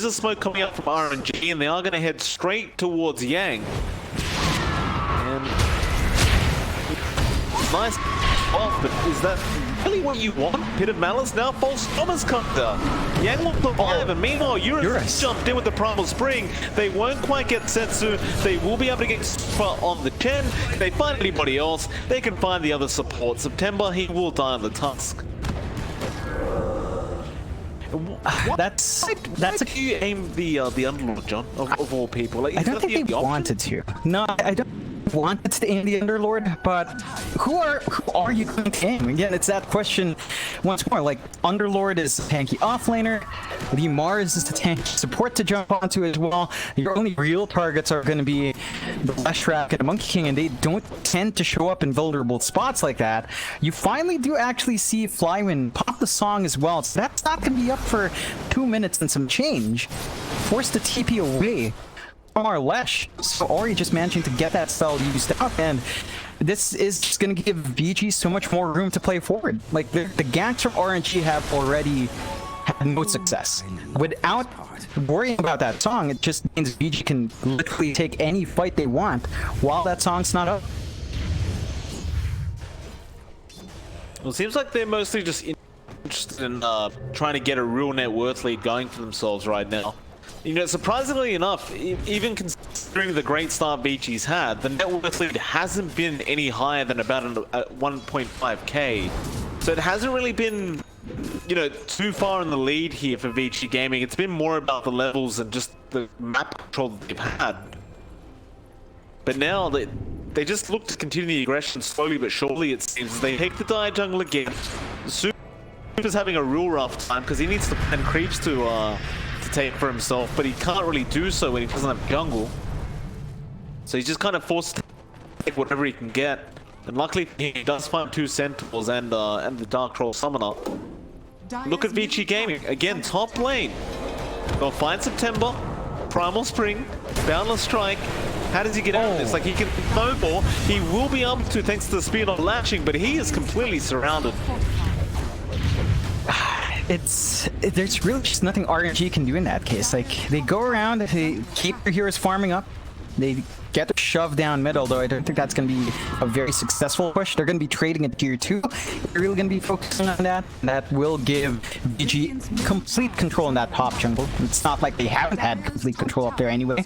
a smoke coming out from RNG, and they are going to head straight towards Yang. And nice off, but is that really what you want? Pit of Malice now, false Thomas comes down. Yang will survive, and meanwhile, Eurus jumped in with the Primal Spring. They won't quite get Sensu. They will be able to get Spot on the 10. If they find anybody else, they can find the other support. September, he will die on the Tusk. That's why do you aim the Underlord, John, of all people? Like, I don't think they wanted to. No, I don't wanted to aim the Underlord, but who are you going to aim? Again, it's that question once more. Like, Underlord is a tanky offlaner, the Mars is the tanky support to jump onto as well. Your only real targets are going to be the Leshrac and the Monkey King, and they don't tend to show up in vulnerable spots like that. You finally do actually see Flywind pop the song as well, so that's not going to be up for 2 minutes and some change. Force the TP away from our Lesh, so Ori just managing to get that spell used up, and this is just going to give VG so much more room to play forward. Like, the ganks from RNG have already had no success. Without worrying about that song, it just means VG can literally take any fight they want while that song's not up. Well, it seems like they're mostly just interested in trying to get a real net worth lead going for themselves right now. You know, surprisingly enough, even considering the great start VG's had, the net worth lead hasn't been any higher than about 1.5k. So it hasn't really been, you know, too far in the lead here for VG Gaming. It's been more about the levels and just the map control that they've had. But now they just look to continue the aggression slowly but surely, it seems. They take the Dire Jungle again. Super's having a real rough time because he needs to plan creeps to take for himself, but he can't really do so when he doesn't have jungle. So he's just kind of forced to take whatever he can get. And luckily he does find 2 Centaurs and the Dark Troll Summoner. Look at VG Gaming again, top lane. They'll find September, Primal Spring, Boundless Strike. How does he get out of this? Like, he can snowball. He will be able to thanks to the speed of latching, but he is completely surrounded. There's really just nothing RNG can do in that case. Like, they go around, they keep their heroes farming up, they get the shove down mid, although I don't think that's going to be a very successful push. They're going to be trading at tier 2. They're really going to be focusing on that. That will give VG complete control in that top jungle. It's not like they haven't had complete control up there anyway.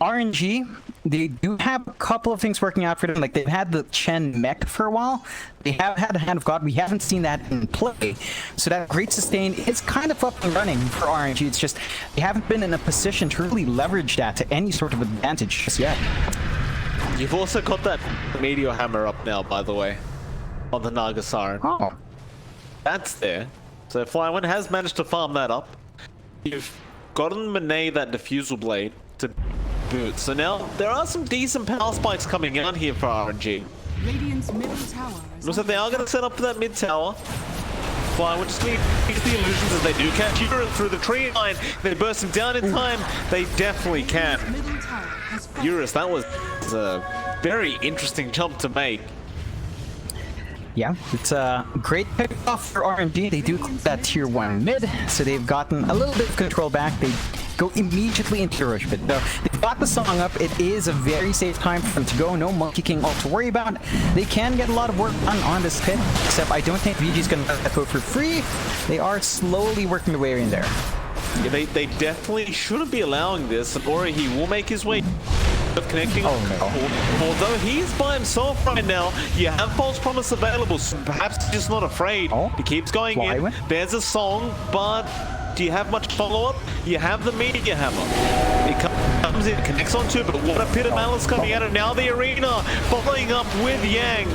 RNG, they do have a couple of things working out for them. Like, they've had the Chen mech for a while. They have had the Hand of God. We haven't seen that in play. So that Great Sustain is kind of up and running for RNG. It's just they haven't been in a position to really leverage that to any sort of advantage just yet. You've also got that Meteor Hammer up now, by the way, on the Naga Siren. Oh. That's there. So Flywind has managed to farm that up. You've gotten Monet that Diffusal Blade to boot. So now there are some decent power spikes coming out here for RNG. Radiant's middle tower Looks like they are going to set up for that mid tower. Flywind just need to use the illusions as they do catch Eurus through the tree line. They burst him down in time. They definitely can. Eurus, that was a very interesting jump to make. Yeah, it's a great pickoff for RNG. They do that tier 1 mid, so they've gotten a little bit of control back. They go immediately into the rush pit. Though they've got the song up, it is a very safe time for them to go. No Monkey King all to worry about. They can get a lot of work done on this pit, except I don't think VG's going to let that go for free. They are slowly working their way in there. Yeah, they definitely shouldn't be allowing this. Ori, he will make his way of connecting. Although he's by himself right now, you have False Promise available, so perhaps he's just not afraid. He keeps going in. There's a song, but do you have much follow-up? You have the Meteor Hammer. It comes in, connects onto it, but what a Pit of Malice coming out of now the arena, following up with Yang.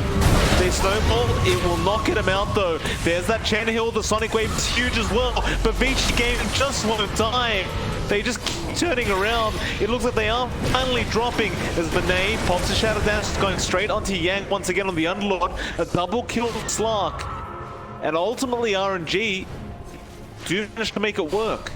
They snowball, it will not get him out though. There's that Chen Hill, the Sonic Wave is huge as well, but VG Gaming just won't die. They just keep turning around. It looks like they are finally dropping as Benet pops a Shadow Dance, going straight onto Yang once again on the Underlord. A double kill with Slark. And ultimately RNG do manage to make it work.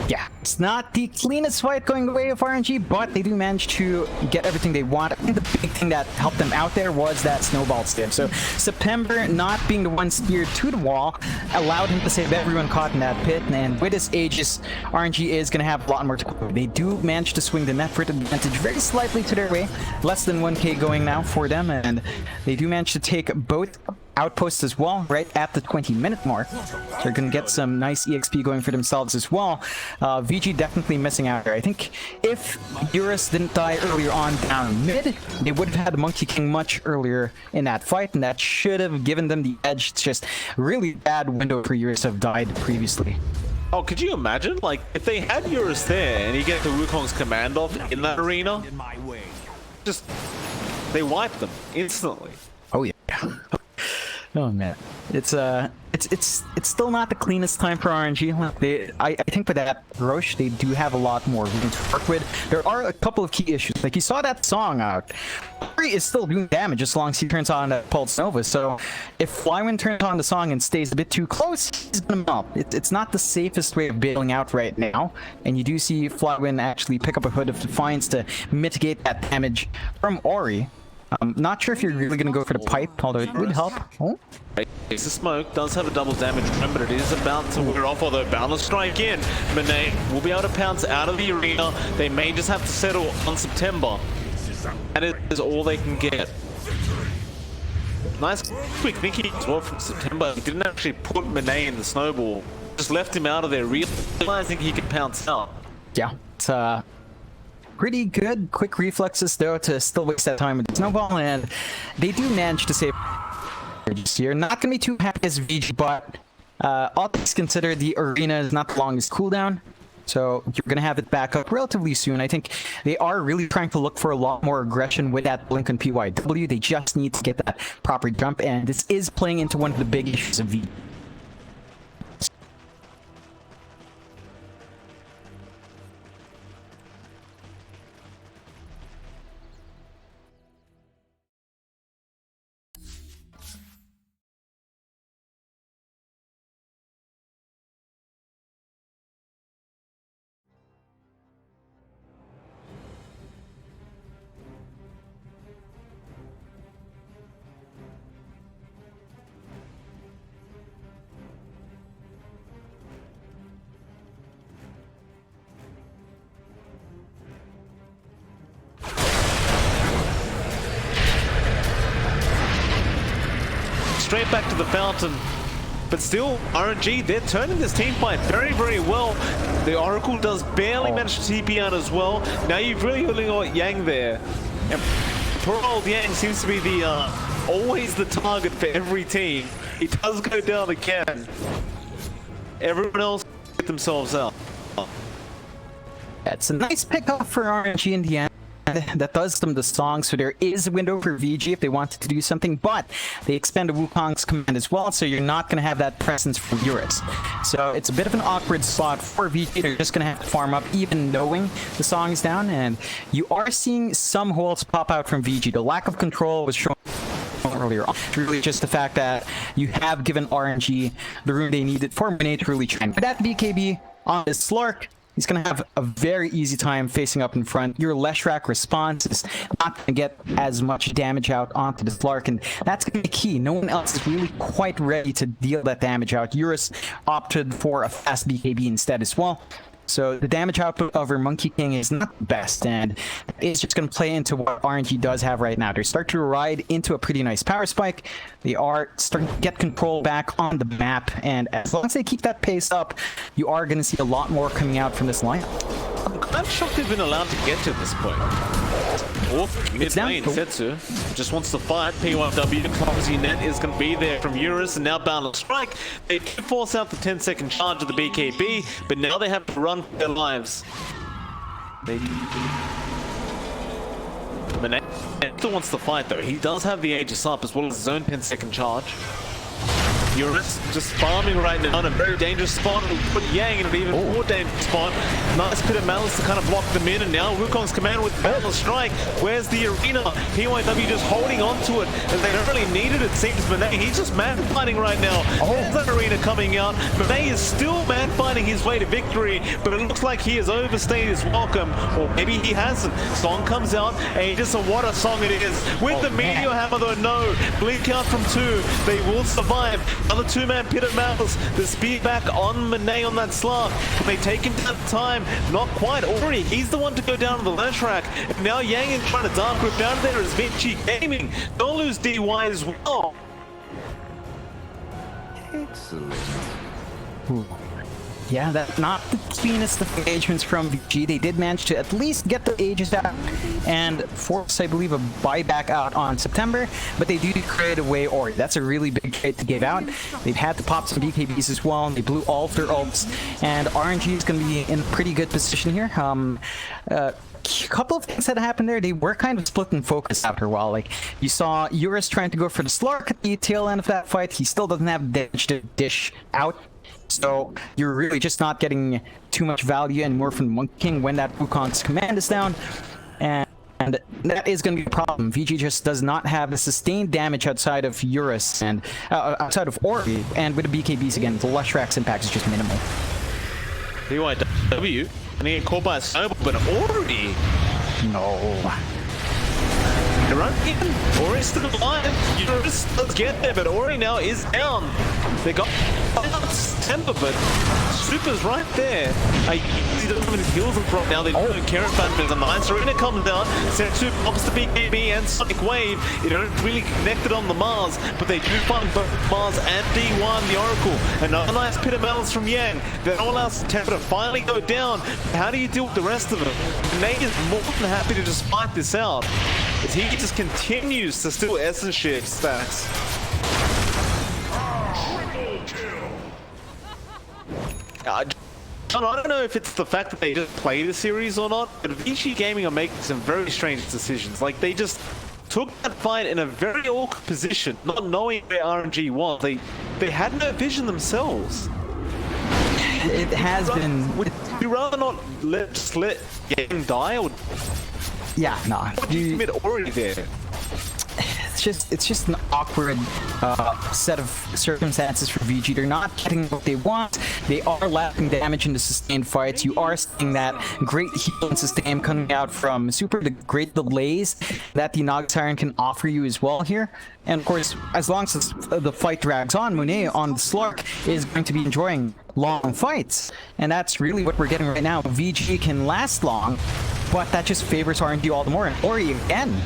Yeah, it's not the cleanest fight going the way of RNG, but they do manage to get everything they want. I think the big thing that helped them out there was that snowball stim. So September not being the one steered to the wall allowed him to save everyone caught in that pit, and with his Aegis, RNG is going to have a lot more to cover. They do manage to swing the net for advantage very slightly to their way. Less than 1k going now for them, and they do manage to take both outposts as well, right at the 20-minute mark. So they're going to get some nice EXP going for themselves as well. VG definitely missing out here. I think if Eurus didn't die earlier on down mid, they would have had Monkey King much earlier in that fight, and that should have given them the edge. It's just really bad window for Eurus to have died previously. Oh, could you imagine? Like, if they had Eurus there and you get the Wukong's command off in that arena, just, they wipe them instantly. Oh yeah. Oh man, it's still not the cleanest time for RNG. I think with that Roche, they do have a lot more room to work with. There are a couple of key issues. Like you saw that song out. Ori is still doing damage as long as he turns on that Pulse Nova. So if Flywind turns on the song and stays a bit too close, he's gonna melt. It's not the safest way of bailing out right now. And you do see Flywind actually pick up a Hood of Defiance to mitigate that damage from Ori. Not sure if you're really going to go for the pipe, although it would help. Oh. It's a smoke, does have a double damage run, but it is about to wear off, although Boundless Strike in. Monet will be able to pounce out of the arena. They may just have to settle on September. That is all they can get. Nice quick thinking as well from September. He didn't actually put Monet in the snowball. Just left him out of there, realizing he could pounce out. Yeah, it's pretty good quick reflexes though to still waste that time with the snowball, and they do manage to save here. Not gonna be too happy as VG, but all things considered, the arena is not the longest cooldown, so you're gonna have it back up relatively soon. I think they are really trying to look for a lot more aggression with that blink on PYW. They just need to get that proper jump, and this is playing into one of the big issues of VG. Straight back to the fountain, but still RNG, they're turning this team fight very, very well. The Oracle does barely manage to TP out as well. Now you've really only got Yang there, and poor old Yang seems to be the always the target for every team. He does go down again. Everyone else get themselves out. It's a nice pickup for RNG in the end. That does them the song, so there is a window for VG if they wanted to do something, but they expand the Wukong's command as well, so you're not going to have that presence from Eurus. So it's a bit of an awkward slot for VG. They're just going to have to farm up even knowing the song is down, and you are seeing some holes pop out from VG. The lack of control was shown earlier on. It's really just the fact that you have given RNG the room they needed for Monet to really shine. With that BKB on the Slark, he's going to have a very easy time facing up in front. Your Leshrac response is not going to get as much damage out onto the Slark, and that's going to be key. No one else is really quite ready to deal that damage out. Eurus opted for a fast BKB instead as well. So the damage output of her Monkey King is not the best, and it's just going to play into what RNG does have right now. They start to ride into a pretty nice power spike. They are starting to get control back on the map, and as long as they keep that pace up, you are going to see a lot more coming out from this lineup. I'm kind of shocked they've been allowed to get to this point. Off mid lane, Setsu just wants to fight. P1W, Clumsy Net is going to be there from Eurus, and now Boundless Strike. They did force out the 10-second charge of the BKB, but now they have to run for their lives. Monet still wants to fight though. He does have the Aegis up as well as his own 10-second charge. Eurus just farming right now in a very dangerous spot. It'll put Yang in an even more dangerous spot. Nice bit of malice to kind of block them in, and now Wukong's command with Battle Strike. Where's the arena? PYW just holding on to it, and they don't really need it, it seems. Monet, he's just man fighting right now. There's that arena coming out. Monet is still man fighting his way to victory, but it looks like he has overstayed his welcome, or maybe he hasn't. Song comes out, and just what a song it is. With the Meteor Hammer though, no. Blink out from 2. They will survive. Another 2-man pit of malice. The speed back on Monet on that Slark. They take him down time. Not quite. Already, he's the one to go down on the left track. And now Yang is trying to dark rip down there as Vinci Gaming. Don't lose DY as well. Excellent. Yeah, that's not the cleanest of engagements from VG. They did manage to at least get the ages out and force, I believe, a buyback out on September, but they do create a way Ori. That's a really big trade to give out. They've had to pop some BKBs as well, and they blew all of their ults, and RNG is going to be in a pretty good position here. A couple of things that happened there. They were kind of split in focus after a while. Like, you saw Eurus trying to go for the Slark at the tail end of that fight. He still doesn't have damage to dish out. So you're really just not getting too much value anymore from Monkey King when that Wukong's command is down. And that is going to be a problem. VG just does not have the sustained damage outside of Eurus and outside of Ori. And with the BKBs again, the Lushrax impact is just minimal. PYW, and he get caught by a snowball, but Ori. No. They're running in. Ori's still alive. Eurus does get there, but Ori now is down. They got temper, but Super's right there. He doesn't have any heals in front now. They don't care about him. There's a nice arena comes down. Set Super pops the BKB and Sonic Wave. You don't really connect it on the Mars, but they do find both Mars and D1, the Oracle. Another nice pit of malice from Yang. That allows Temper to finally go down. How do you deal with the rest of it? Nate is more than happy to just fight this out, as he just continues to steal essence shift stacks. I don't know if it's the fact that they just play the series or not, but VG Gaming are making some very strange decisions. Like, they just took that fight in a very awkward position, not knowing where RNG was. They had no vision themselves. It has been. Would you rather not let Game die, or Yeah, nah. would you commit already there? It's just an awkward set of circumstances for VG. They're not getting what they want. They are lacking damage in the sustained fights. You are seeing that great heal and sustain coming out from Super, the great delays that the Naga Siren can offer you as well here. And of course, as long as the fight drags on, Monet on the Slark is going to be enjoying long fights. And that's really what we're getting right now. VG can last long, but that just favors RNG all the more. And Ori again.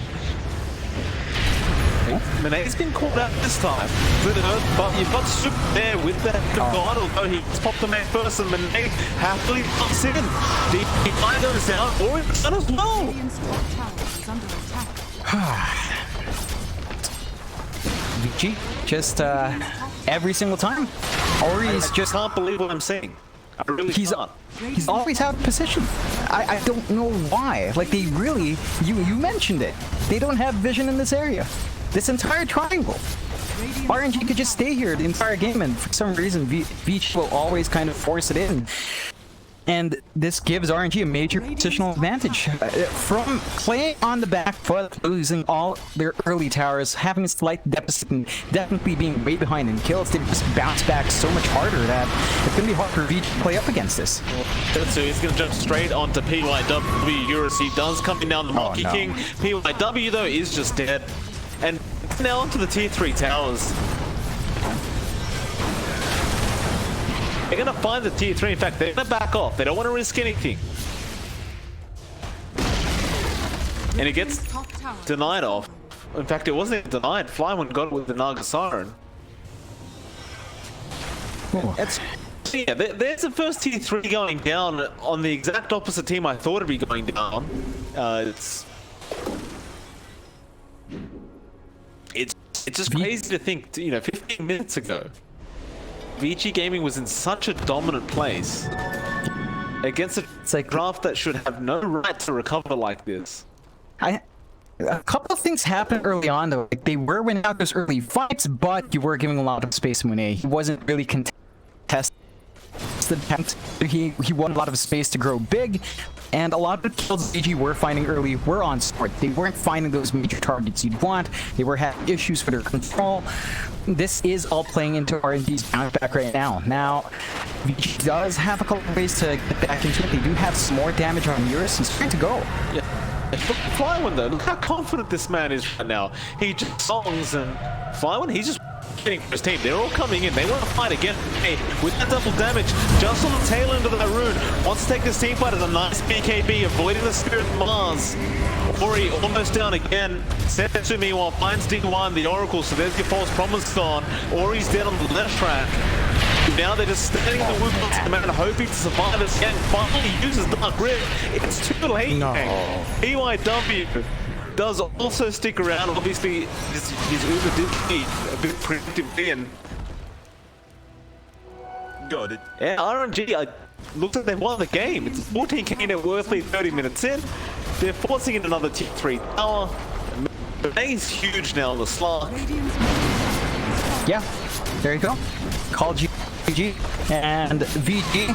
Monet's been called out this time, but you've got Super there with that God, although he's popped the man first, and Monet happily pops in. DPI goes down, or it's done as well. Radiant's top tower is under attack. VG, just every single time. Ori's I just can't believe what I'm saying. I really can't. He's always out of position. I don't know why. Like, they really, you mentioned it. They don't have vision in this area. This entire triangle. RNG could just stay here the entire game, and for some reason, VG will always kind of force it in. And this gives RNG a major positional advantage. From playing on the back foot, losing all their early towers, having a slight deficit, and definitely being way behind in kills, they just bounce back so much harder that it's going to be hard for VG to play up against this. So he's going to jump straight onto PYW. Eurus, he does coming down the Monkey King. PYW, though, is just dead. And now onto the tier 3 towers. They're going to find the tier 3. In fact, they're going to back off. They don't want to risk anything. And it gets denied off. In fact, it wasn't even denied. Flyman got it with the Naga Siren. Yeah, there's the first tier 3 going down on the exact opposite team I thought it'd be going down. It's just crazy to think, 15 minutes ago, VG Gaming was in such a dominant place against a draft that should have no right to recover like this. A couple of things happened early on though. Like, they were winning out those early fights, but you were giving a lot of space to Monet. He wasn't really contested. He wanted a lot of space to grow big, and a lot of the kills AG were finding early were on sport. They weren't finding those major targets you'd want. They were having issues with their control. This is all playing into RNG's bounce back right now. Now, VG does have a couple of ways to get back into it. They do have some more damage on Eurus. He's trying to go. Yeah. Look at Flyone though. Look how confident this man is right now. He just songs and Flyone, he's just getting for his team. They're all coming in. They want to fight again. Hey, with that double damage, just on the tail end of that rune, wants to take this team fight at a nice BKB, avoiding the Spirit of Mars. Ori almost down again. Setsu meanwhile finds D1, the Oracle, so there's your false promise gone. Ori's dead on the left track. Now they're just standing in the woodlands to the man, hoping to survive this. Yang finally uses Dark Grip. It's too late. No. EYW does also stick around. Obviously, his Uber did need a bit predictably and Got it. yeah, RNG looks like they've won the game. It's 14k net worth lead 30 minutes in. They're forcing in another tier 3 tower. He's huge now, the Slark. Radiant's Yeah, there you go. Call GG and VG.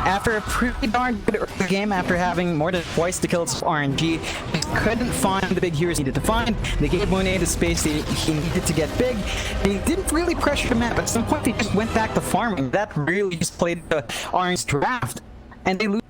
After a pretty darn good early game, after having more than twice the kills of RNG, they couldn't find the big heroes needed to find. They gave Monet the space he needed to get big. They didn't really pressure the map. At some point, they just went back to farming. That really just played the RNG's draft, and they lose.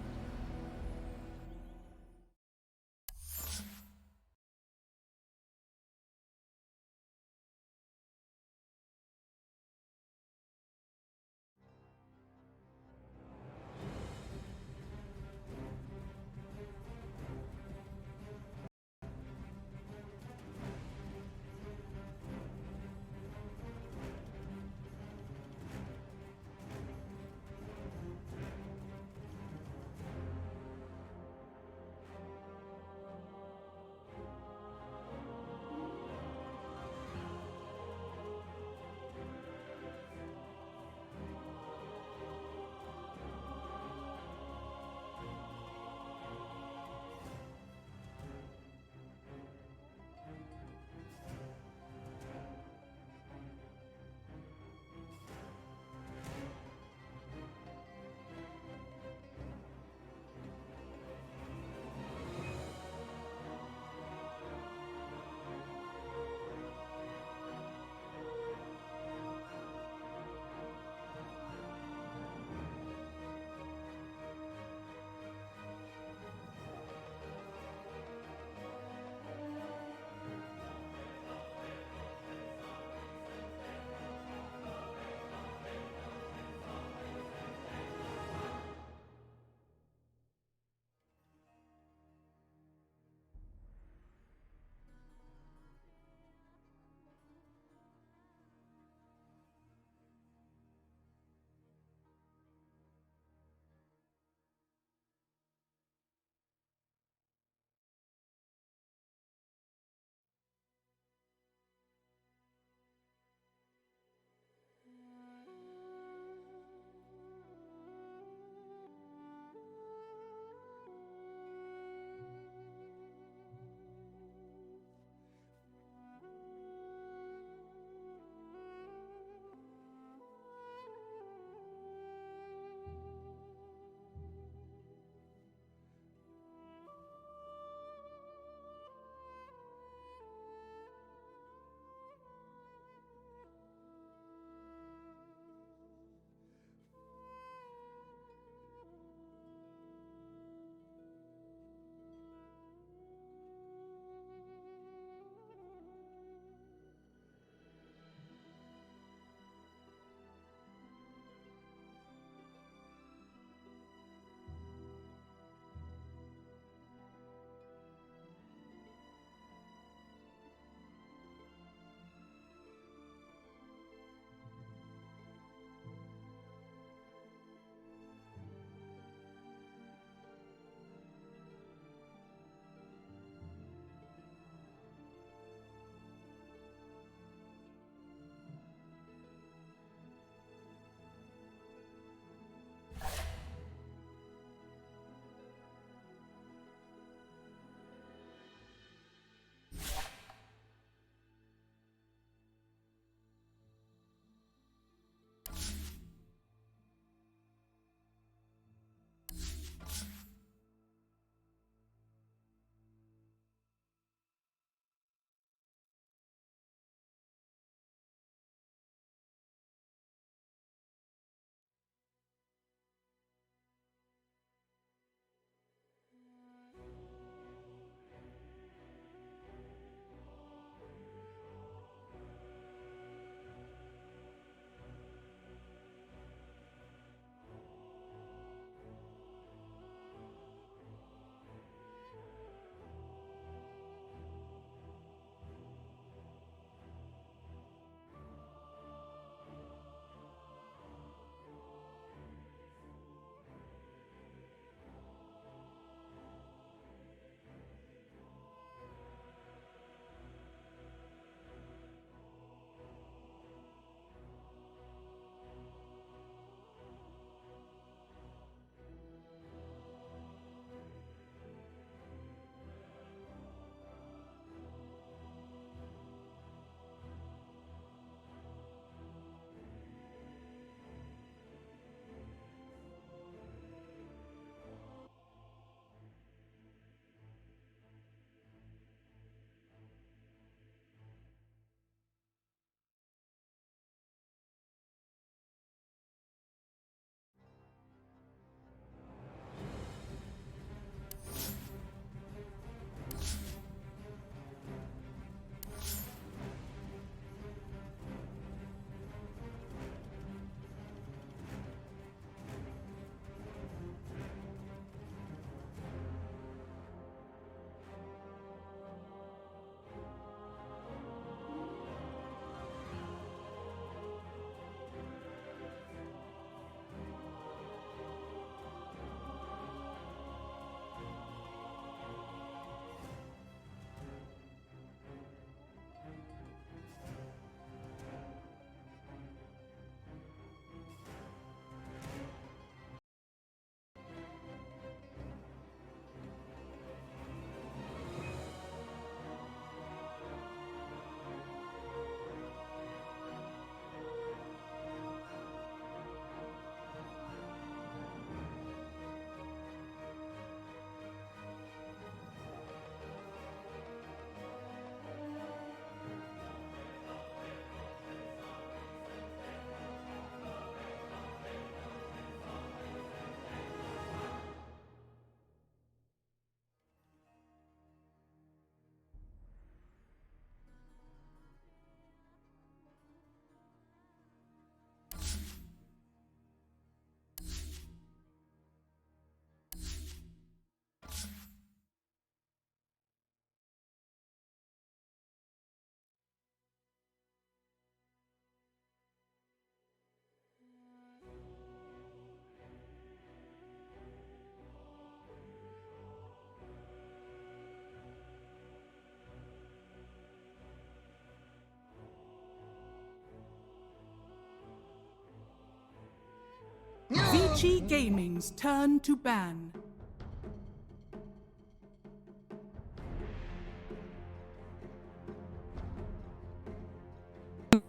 VG Gaming's turn to ban.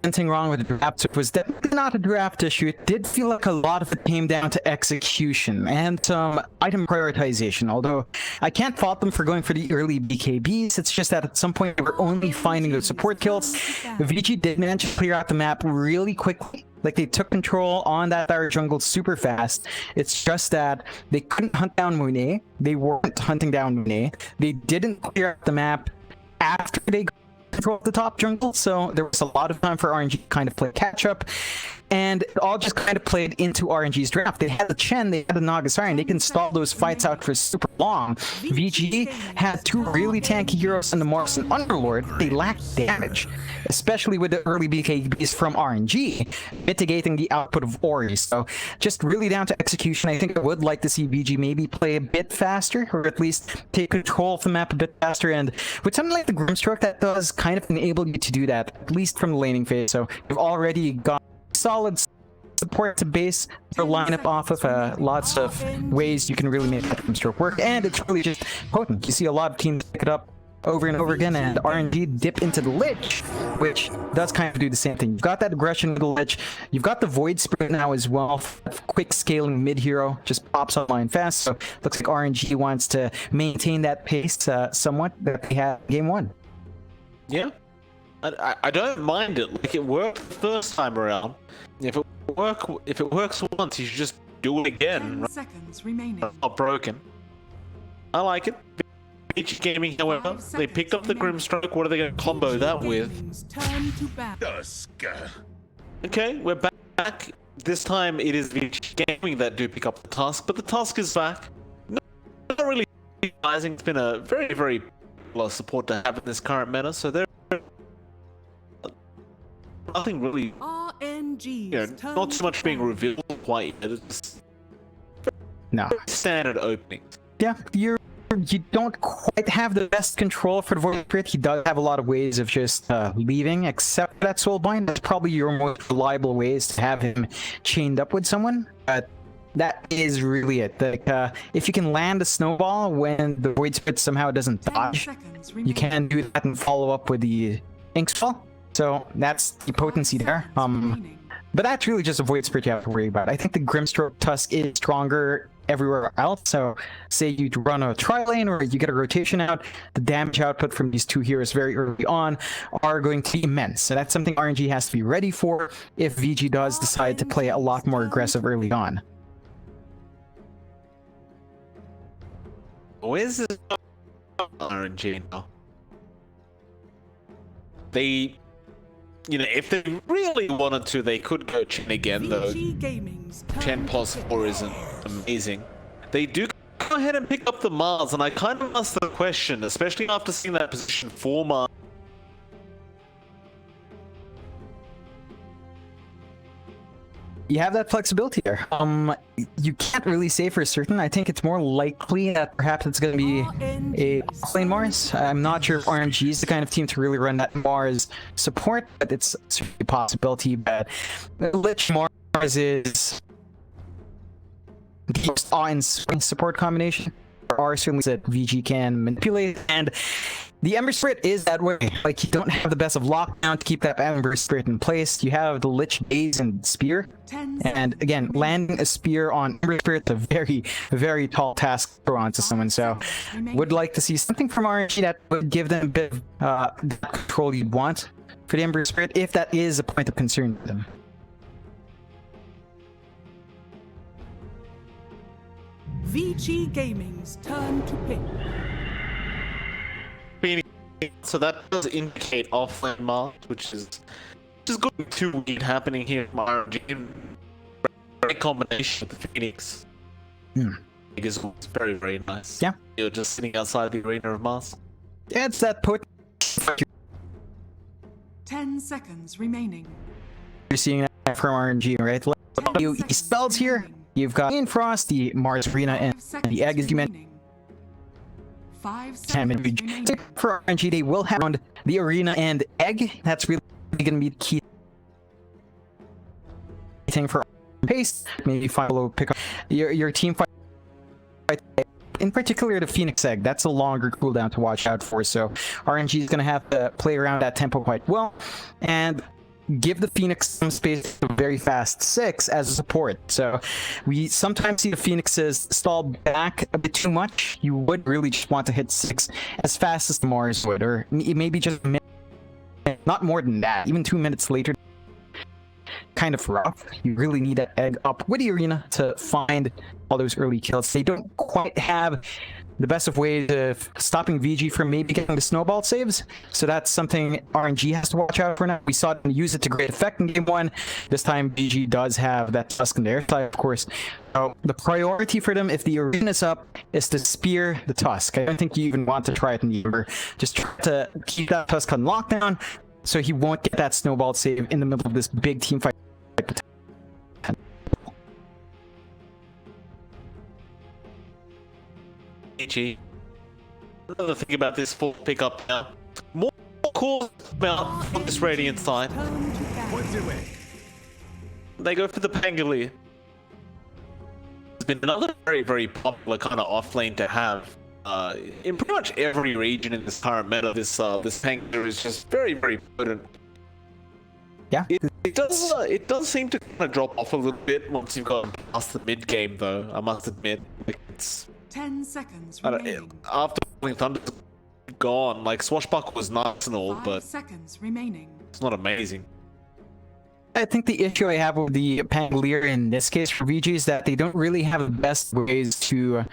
Anything wrong with the draft? It was definitely not a draft issue. It did feel like a lot of it came down to execution and some item prioritization. Although I can't fault them for going for the early BKBs. It's just that at some point they were only finding those support kills. VG did manage to clear out the map really quickly. Like, they took control on that dire jungle super fast. It's just that they couldn't hunt down Monet. They weren't hunting down Monet. They didn't clear out the map after they control the top jungle, so there was a lot of time for RNG to kind of play catch up, and it all just kind of played into RNG's draft. They had the Chen, they had the Nagasari, and they can stall those fights out for super long. VG had two really tanky heroes in the Morris and Underlord. They lacked damage, especially with the early BKBs from RNG, mitigating the output of Ori. So just really down to execution. I think I would like to see VG maybe play a bit faster, or at least take control of the map a bit faster, and with something like the Grimstroke, that does kind of enable you to do that, at least from the laning phase. So you've already got solid support to base your lineup off of lots of ways you can really make that Grimstroke work, and it's really just potent. You see a lot of teams pick it up over and over again, and RNG dip into the Lich, which does kind of do the same thing. You've got that aggression with the Lich, you've got the Void Spirit now as well. Quick scaling mid hero, just pops online fast, so looks like RNG wants to maintain that pace somewhat that they had in game one. Yeah, I don't mind it. Like, it worked the first time around. If it works once, you should just do it again. 10 seconds remaining. Not broken. I like it. VG Gaming, however, they picked up the Grimstroke. What are they going to combo that with? Turn to ban. Okay, we're back. This time it is VG Gaming that do pick up the Tusk, but the Tusk is back. Not really surprising. It's been a very, very lot of support to have in this current meta, so there's nothing really, RNG's not too much being revealed quite yet. It's No. standard openings. Yeah, you don't quite have the best control for the Void Spirit. He does have a lot of ways of just leaving, except that Soulbind. That's probably your most reliable ways to have him chained up with someone. But that is really it. Like, if you can land a snowball when the Void Spirit somehow doesn't dodge, you can do that and follow up with the Inksfall. So that's the potency there. But that's really just a Void Spirit you have to worry about. I think the Grimstroke Tusk is stronger everywhere else. So say you run a tri-lane or you get a rotation out, the damage output from these two heroes very early on are going to be immense. So that's something RNG has to be ready for if VG does decide to play a lot more aggressive early on. Where's this RNG now? They, if they really wanted to, they could go Chen again, though. 10 plus 4 isn't amazing. They do go ahead and pick up the Mars, and I kind of asked the question, especially after seeing that position for Mars. You have that flexibility there. You can't really say for certain. I think it's more likely that perhaps it's going to be a offlane Mars. I'm not sure if RNG is the kind of team to really run that Mars support, but it's certainly a possibility. But Lich Mars is the most awe-inspiring support combination. There are certainly that VG can manipulate, and the Ember Spirit is that way. Like, you don't have the best of lockdown to keep that Ember Spirit in place. You have the Lich Gaze and Spear. And again, landing a spear on Ember Spirit is a very, very tall task to throw onto someone. So, would like to see something from RNG that would give them a bit of the control you'd want for the Ember Spirit, if that is a point of concern to them. VG Gaming's turn to pick. So that does indicate offlane Mars, which is good. Too weird happening here from RNG. Great combination with the Phoenix. It's very, very nice. Yeah. You're just sitting outside the arena of Mars. Yeah, it's that put. 10 seconds remaining. You're seeing that from RNG, right? You spells here. You've got Ian Frost, the Mars Arena, and the Egg, as you mentioned. 5 seconds remaining. For RNG, they will have the Arena and Egg. That's really going to be the key thing for pace, maybe follow pick up your team fight. In particular, the Phoenix Egg, that's a longer cooldown to watch out for, so RNG is going to have to play around that tempo quite well, and give the Phoenix some space to very fast 6 as a support. So we sometimes see the Phoenixes stall back a bit too much. You would really just want to hit 6 as fast as the Mars would, or maybe just a minute, not more than that, even 2 minutes later. Kind of rough. You really need that egg up with the arena to find all those early kills. They don't quite have the best of ways of stopping VG from maybe getting the snowball saves, so that's something RNG has to watch out for now. We saw them use it to great effect in game 1. This time VG does have that Tusk on their side, of course. So the priority for them, if the arena's up, is to spear the Tusk. I don't think you even want to try it in the Ember. Just try to keep that Tusk on lockdown so he won't get that snowball save in the middle of this big team fight. Another thing about this full pickup now, more calls about on this Radiant side. They go for the Pangolier. It's been another very popular kind of off lane to have in pretty much every region in this current meta. This Pangolier is just very potent. Yeah, it does seem to kind of drop off a little bit once you've gone past the mid game, though. I must admit, it's 10 seconds remaining. After Thunder's gone, like Swashbuckle was nice and all, 5 but seconds remaining. it's not amazing. I think the issue I have with the Pangolier in this case for VG is that they don't really have the best ways to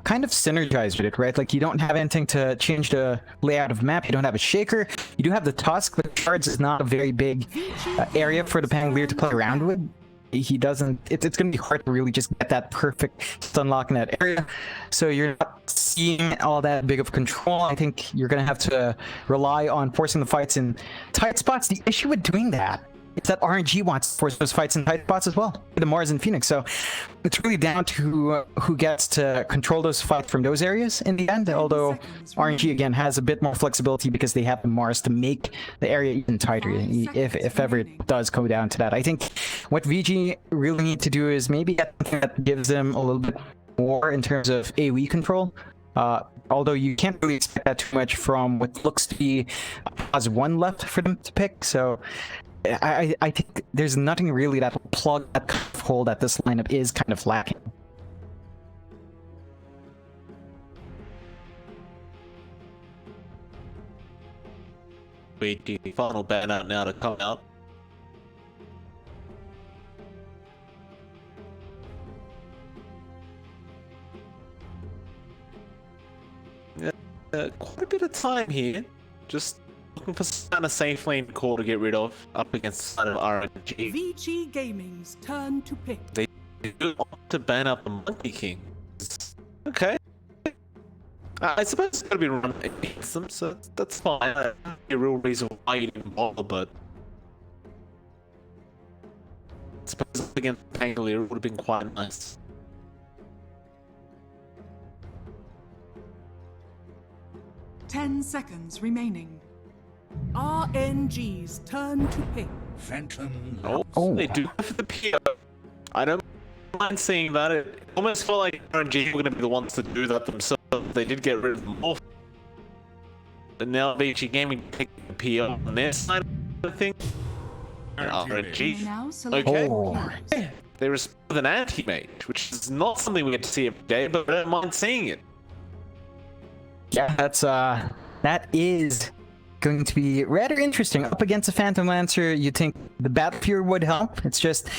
kind of synergize with it, right? Like, you don't have anything to change the layout of the map. You don't have a shaker. You do have the Tusk, but Shards is not a very big area for the Pangolier to play around with. He doesn't. It's going to be hard to really just get that perfect stun lock in that area. So you're not seeing all that big of control. I think you're going to have to rely on forcing the fights in tight spots. The issue with doing that is that RNG wants to force those fights in tight spots as well, the Mars and Phoenix. So it's really down to who gets to control those fights from those areas in the end. Although RNG again has a bit more flexibility because they have the Mars to make the area even tighter if ever it does go down to that. I think what VG really need to do is maybe get something that gives them a little bit more in terms of AoE control. Although you can't really expect that too much from what looks to be as one left for them to pick. So I think there's nothing really that will plug that kind of hole that this lineup is kind of lacking. Wait, the final ban out now to come out. Quite a bit of time here. Just looking for some kind of safe lane core to get rid of up against the side of RNG. VG Gaming's turn to pick. They do want to ban out the Monkey King. Okay. I suppose it's going to be run against them, so that's fine. I don't see a real reason why you didn't bother, but I suppose up against Pangolier would have been quite nice. Ten seconds remaining. RNG's turn to pick. Phantom. Oh, they do go for the PO. I don't mind seeing that. It almost felt like RNG were going to be the ones to do that themselves. They did get rid of them off. But now VG Gaming taking the PO on their side of the thing. RNG. Okay. Oh. They respond with an anti-mage, which is not something we get to see every day, but I don't mind seeing it. Yeah, that is going to be rather interesting. Up against a Phantom Lancer, you'd think the Battle Fury would help. It's just,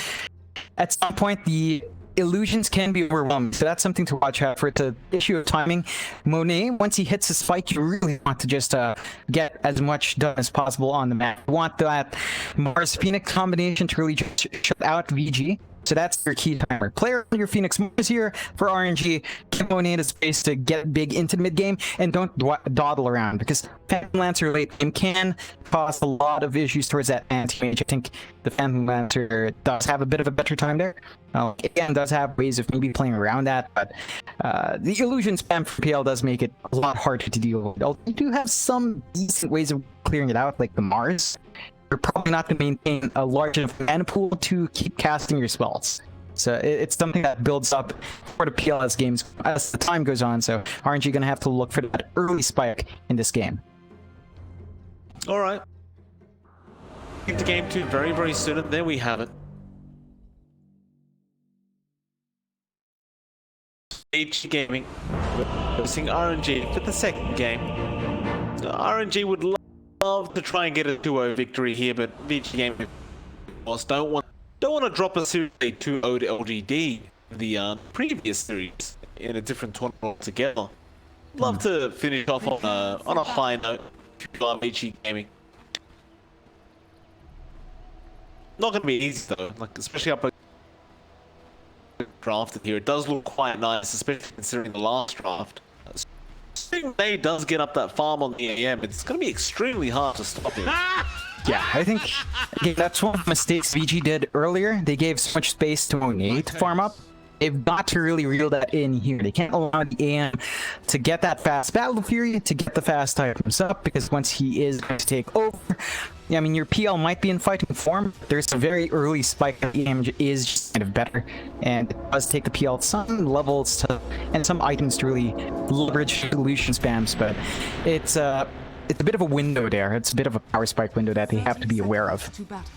at some point, the illusions can be overwhelming, so that's something to watch out for. It's an issue of timing. Monet, once he hits his spike, you really want to just get as much done as possible on the map. You want that Mars Phoenix combination to really just shut out VG. So that's your key timer. Play around your Phoenix Mars here for RNG. Give Monet the space to get big into the mid game, and don't dawdle around, because Phantom Lancer late game can cause a lot of issues towards that anti-mage. I think the Phantom Lancer does have a bit of a better time there. Again, does have ways of maybe playing around that, but the illusion spam for PL does make it a lot harder to deal with. You do have some decent ways of clearing it out, like the Mars. You're probably probably not going to maintain a large enough mana pool to keep casting your spells. So it's something that builds up for the PL as the time goes on. So RNG going to have to look for that early spike in this game. All right. Into game 2 very, very soon, and there we have it. VG Gaming versus RNG for the second game. RNG would love to try and get a 2-0 victory here, but VG Gaming, of course, don't want to drop a series 2-0 to LGD in the previous series in a different tournament altogether. Love to finish off on a high note if you are VG Gaming. Not going to be easy though, like especially up drafted here. It does look quite nice, especially considering the last draft. Assuming May does get up that farm on the AM, it's going to be extremely hard to stop him. Yeah, I think that's one of the mistakes VG did earlier. They gave so much space to Monet to farm up. They've got to really reel that in here. They can't allow the AM to get that fast Battle Fury, to get the fast items up, because once he is going to take over, yeah, I mean, your PL might be in fighting form. There's a very early spike that the AM is just kind of better, and it does take the PL some levels to, and some items to really leverage illusion spams, but it's a bit of a window there. It's a bit of a power spike window that they have to be aware of. To battle.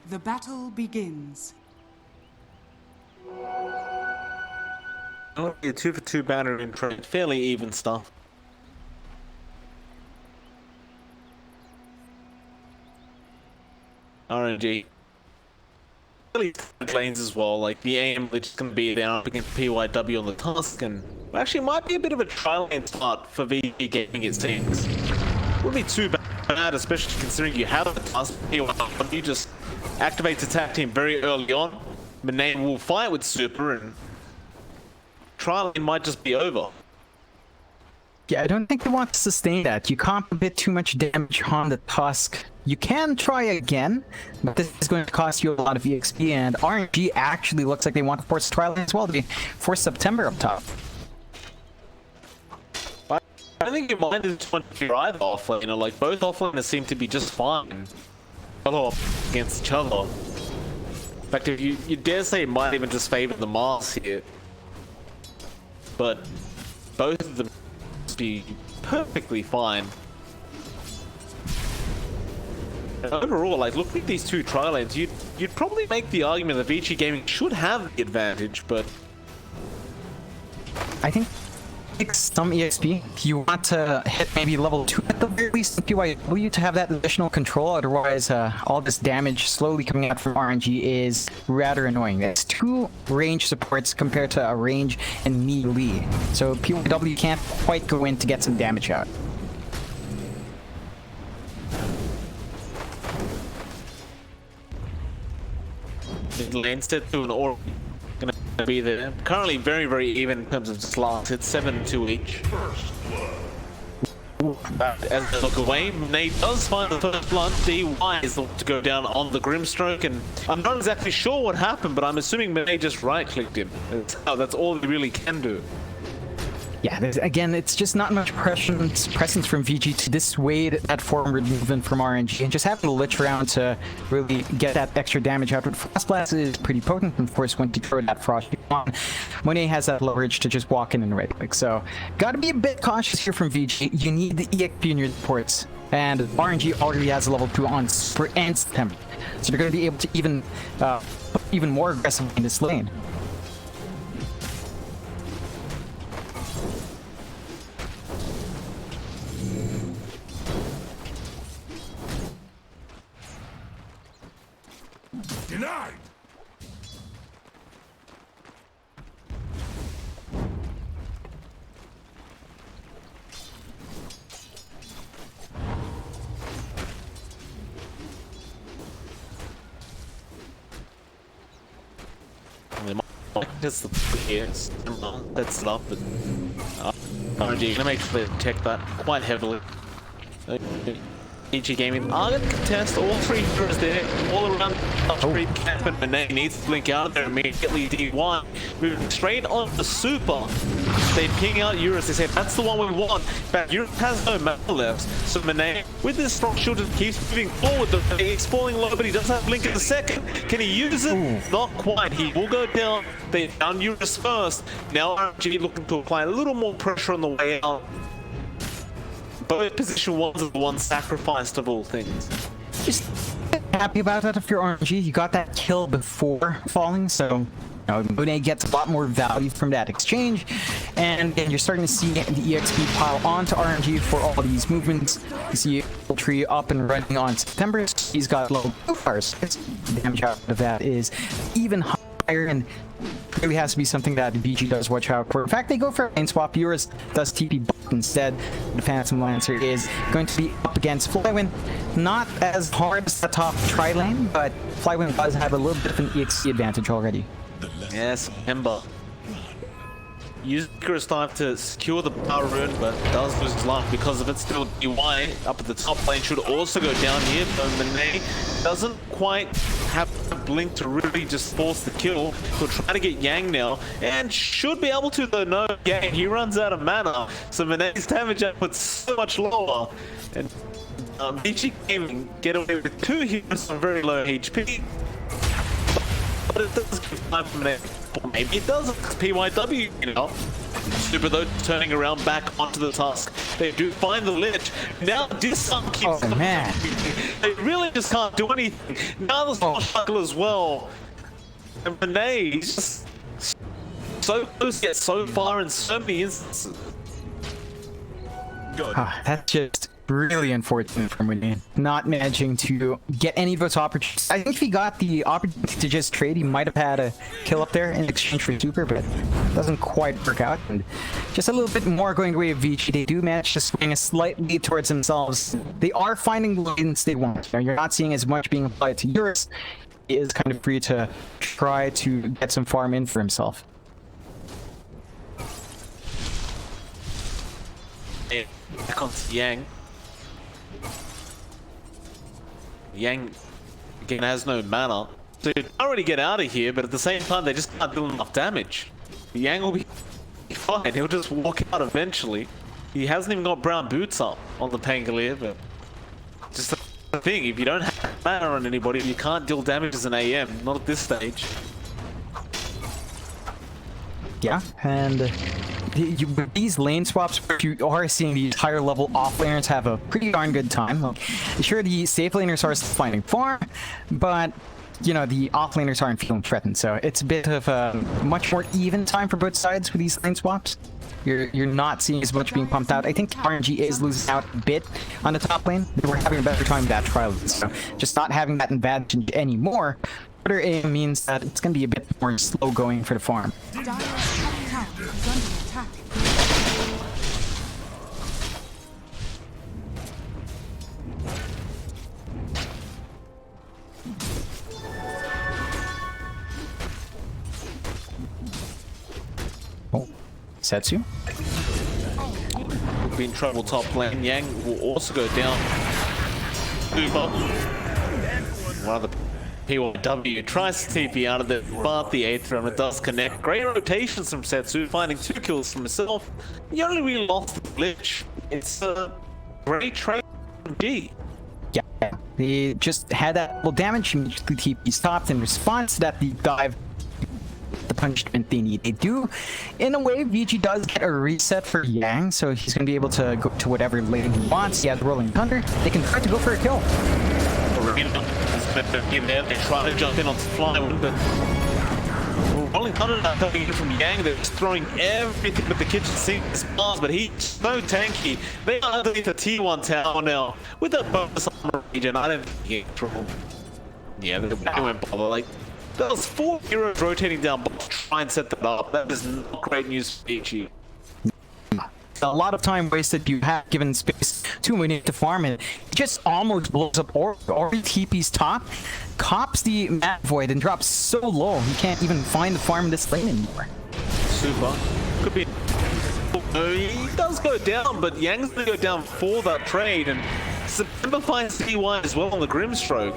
The battle begins. A 2-for-2 banner in trade, fairly even stuff. RNG. Really lanes as well, like the AM they're just going to be there up against PYW on the Tusk, and actually might be a bit of a trial lane start for VG Gaming, it seems. Wouldn't be too bad, especially considering you have the Tusk PYW, you just activates attack team very early on. Monet will fight with Super, and trial lane might just be over. Yeah, I don't think they want to sustain that. You comp a bit too much damage on the Tusk. You can try again, but this is going to cost you a lot of EXP, and RNG actually looks like they want to force trial lane as well to be for September up top. I don't think you mind too much if you're either offlane, you know, like both offlaners seem to be just fine. Against each other. In fact, if you dare say it might even just favor the Mars here. But both of them must be perfectly fine. And overall, like looking at these two trial lanes, you'd probably make the argument that VG Gaming should have the advantage, but I think some EXP. You want to hit maybe level 2 at the very least in PYW to have that additional control, otherwise all this damage slowly coming out from RNG is rather annoying. It's 2 range supports compared to a range and melee. So PYW can't quite go in to get some damage out. lane set to an orb gonna be there. Currently very, very even in terms of slots. It's 7-2 each. As they look away, Nate does find the first blood. DY is to go down on the Grimstroke, and I'm not exactly sure what happened, but I'm assuming Nate just right-clicked him. That's all he really can do. Yeah, again, it's just not much presence from VG to dissuade that forward movement from RNG, and just having to lich around to really get that extra damage out. But Frost Blast is pretty potent, and of course, when you throw that Frost on, Monet has that leverage to just walk in and right click. So, gotta be a bit cautious here from VG. You need the EXP in your supports, and RNG already has a level 2 on Super and September, so they're gonna be able to even more aggressively in this lane. Denied! They Just the here. That's it up. But RNG gonna make sure they protect that quite heavily. DG Gaming are going to contest all three heroes there, all around the street camp, and Monet needs to blink out there immediately. D1 moving straight on the super. They ping out Eurus, they say that's the one we want, but Eurus has no mana left. So Monet, with this strong shield, just keeps moving forward. He's falling low, but he does have blink in the second. Can he use it? Ooh. Not quite. He will go down. They found Eurus first. Now RNG looking to apply a little more pressure on the way out. Both position ones are the one sacrificed of all things. Just happy about that if you're RNG. You got that kill before falling, so Monet gets a lot more value from that exchange. And again, you're starting to see the EXP pile onto RNG for all these movements. You see Bo3 up and running on September. He's got low profiles. The damage out of that is even higher, and really has to be something that VG does watch out for. In fact, they go for a lane swap. Eurus does TP instead. The Phantom Lancer is going to be up against Flywind. Not as hard as the top tri lane, but Flywind does have a little bit of an EXP advantage already. Yes, Ember. Used Icarus dive to secure the power rune, but does lose his life because of it. Still, DY up at the top lane should also go down here, but Monet doesn't quite have a blink to really just force the kill. He'll try to get Yang now, and should be able to, though. No, Yang, he runs out of mana, so Monet's damage output's so much lower. And VG Gaming get away with 2 heroes on very low HP. But it does give time for Monet. Or maybe it doesn't, because PYW, you know. Super though, turning around back onto the Tusk. They do find the lich. Now Disarm keeps man. They really just can't do anything. Now there's Swashbuckle as well. And Monet, he's just so close yet so far in so many instances. That's just really unfortunate for Monet, not managing to get any of those opportunities. I think if he got the opportunity to just trade, he might have had a kill up there in exchange for Super, but it doesn't quite work out. And just a little bit more going the way of VG. They do manage to swing a slight lead towards themselves. They are finding the lanes they want. You know, you're not seeing as much being applied to Eurus. He is kind of free to try to get some farm in for himself. Back on Yang. Yang again has no mana, so you already get out of here, but at the same time they just can't do enough damage. Yang will be fine, he'll just walk out eventually. He hasn't even got brown boots up on the Pangolier, but just the thing, if you don't have mana on anybody, you can't deal damage as an AM, not at this stage. Yeah, and these lane swaps, you are seeing these higher level offlaners have a pretty darn good time. Like, sure, the safe laners are still finding farm, but you know, the offlaners aren't feeling threatened, so it's a bit of a much more even time for both sides with these lane swaps. You're not seeing as much being pumped out. I think RNG is losing out a bit on the top lane. They were having a better time with that trial, so just not having that advantage anymore. Better aim means that it's going to be a bit more slow going for the farm. Oh, Setsu? Will be in trouble top lane. Yang will also go down. One of the PYW tries to TP out of the but the 8th round, it does connect. Great rotations from Setsu, finding 2 kills from himself. He only really lost the glitch. It's a great trade from G. Yeah, they just had that little damage, immediately TP stopped in response to that deep dive. The punishment they need. They do, in a way, VG does get a reset for Yang, so he's going to be able to go to whatever lane he wants. He has Rolling Thunder. They can try to go for a kill. They try to jump in onto Flywind, but Rolling Thunder not coming in from Yang. They're just throwing everything with the kitchen sink spawns, but he's so tanky. They are underneath the T1 tower now with that bonus armor region. I don't think he trouble. Yeah, they went bother. Like, there was 4 heroes rotating down to try and set that up. That is not great news for VG. a lot of time wasted. You have given space to Munich to farm, and he just almost blows up or TP's top, cops the map void, and drops so low he can't even find the farm in this lane anymore. Super. Could be. He does go down, but Yang's gonna go down for that trade, and September finds PY as well on the Grimstroke.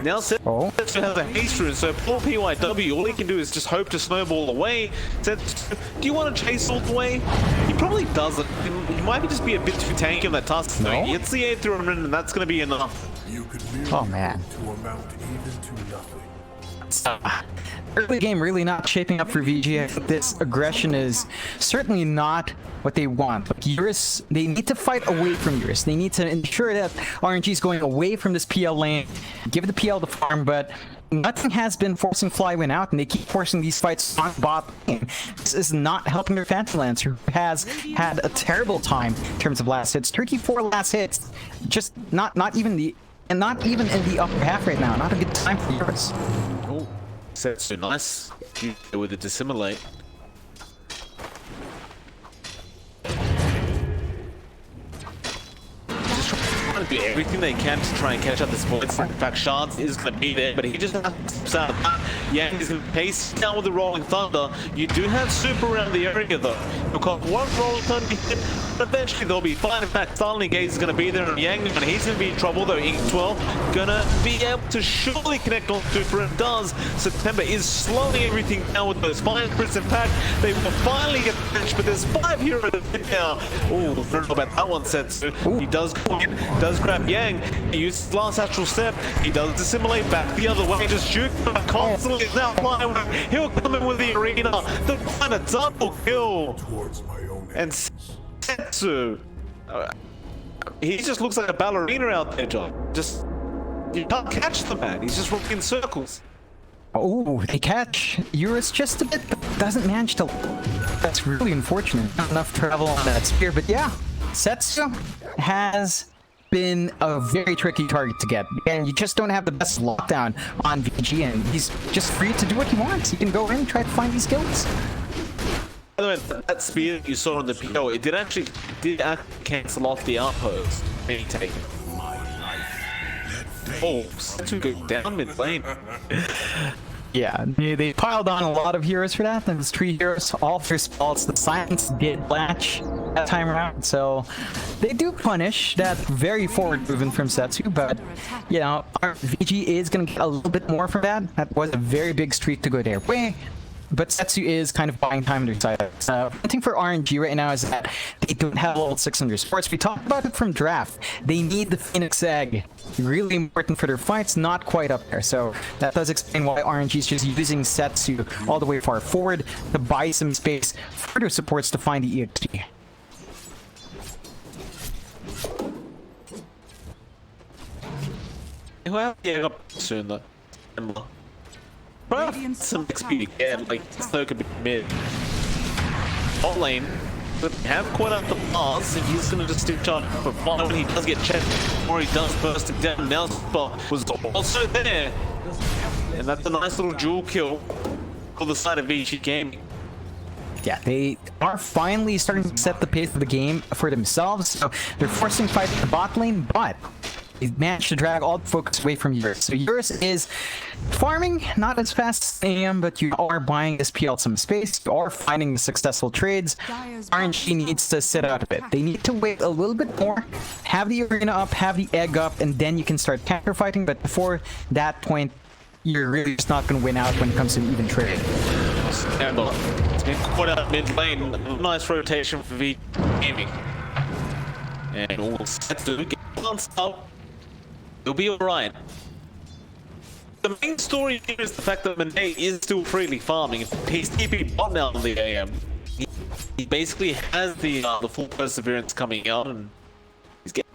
Now Setsu has a haste rune, so poor PYW, all he can do is just hope to snowball away. Setsu, do you want to chase all the way? He probably doesn't. He might just be a bit too tanky on that task. No? He hits the 8 through him, and that's going to be enough. Oh man. Early game really not shaping up for VG. I think this aggression is certainly not what they want. But Eurus, they need to fight away from Eurus. They need to ensure that RNG is going away from this PL lane, give the PL the farm, but nothing has been forcing Flywin out, and they keep forcing these fights on bot lane. This is not helping their Phantom Lancer, who has had a terrible time in terms of last hits. 34 last hits, just not even in the upper half right now. Not a good time for Eurus. Oh, Setsu, nice. With the dissimulate. Do everything they can to try and catch up this point. In fact, Shards is going to be there, but he just steps out of that. Yang is going to pace down with the Rolling Thunder. You do have Super around the area though. You'll call one Rolling Thunder hit, but eventually they'll be fine. In fact, Starling Gaze is going to be there, and Yang, and he's going to be in trouble though. Ink 12 going to be able to surely connect on Super, and does. September is slowing everything down with those fine crits. In fact, they will finally get the match, but there's 5 heroes now. Oh, I don't know about that one, Setsu. He does go in, does grab Yang. He uses his last astral step. He does dissimulate back the other way. Just shoot constantly is now flying. He'll come in with the arena. The kind of double kill. And Setsu, he just looks like a ballerina out there, John. Just, you can't catch the man. He's just running in circles. Oh, they catch Eurus just a bit, but doesn't manage to. That's really unfortunate. Not enough travel on that spear, but yeah, Setsu has been a very tricky target to get, and you just don't have the best lockdown on VG, and he's just free to do what he wants. He can go in and try to find these kills. By the way, that spear that you saw on the PO, it did actually cancel off the outpost being taken. Oh, Setsu go down mid lane. Yeah, they piled on a lot of heroes for that. There's 3 heroes, all for faults. The Silence did latch that time around, so they do punish that very forward movement from Setsu, but, you know, our VG is going to get a little bit more from that. That was a very big streak to go their way. But Setsu is kind of buying time on their side. One thing for RNG right now is that they don't have level 600 sports. We talked about it from draft. They need the Phoenix Egg. Really important for their fights, not quite up there. So that does explain why RNG is just using Setsu all the way far forward to buy some space for their supports to find the EXP. Well, yeah, up soon though. Probably some XP again, like Snow could be mid. Bot lane, but have quite up the pass, and he's gonna just stitch on for fun when he does get checked, or he does burst it down. Now Spot was also there, and that's a nice little dual kill for the side of VG Gaming. Yeah, they are finally starting to set the pace of the game for themselves, so they're forcing fight in the bot lane, but they managed to drag all the focus away from Eurus. So Eurus is farming, not as fast as I am, but you are buying this PL some space. You are finding the successful trades. RNG needs to sit out of it. They need to wait a little bit more, have the arena up, have the egg up, and then you can start counter fighting. But before that point, you're really just not going to win out when it comes to an even trade. It's been caught out mid lane. Nice rotation for V Gaming. And all set to get bounced up. It'll be alright. The main story here is the fact that Monet is still freely farming. He's TP bot now on the AM. He basically has the full perseverance coming out, and he's getting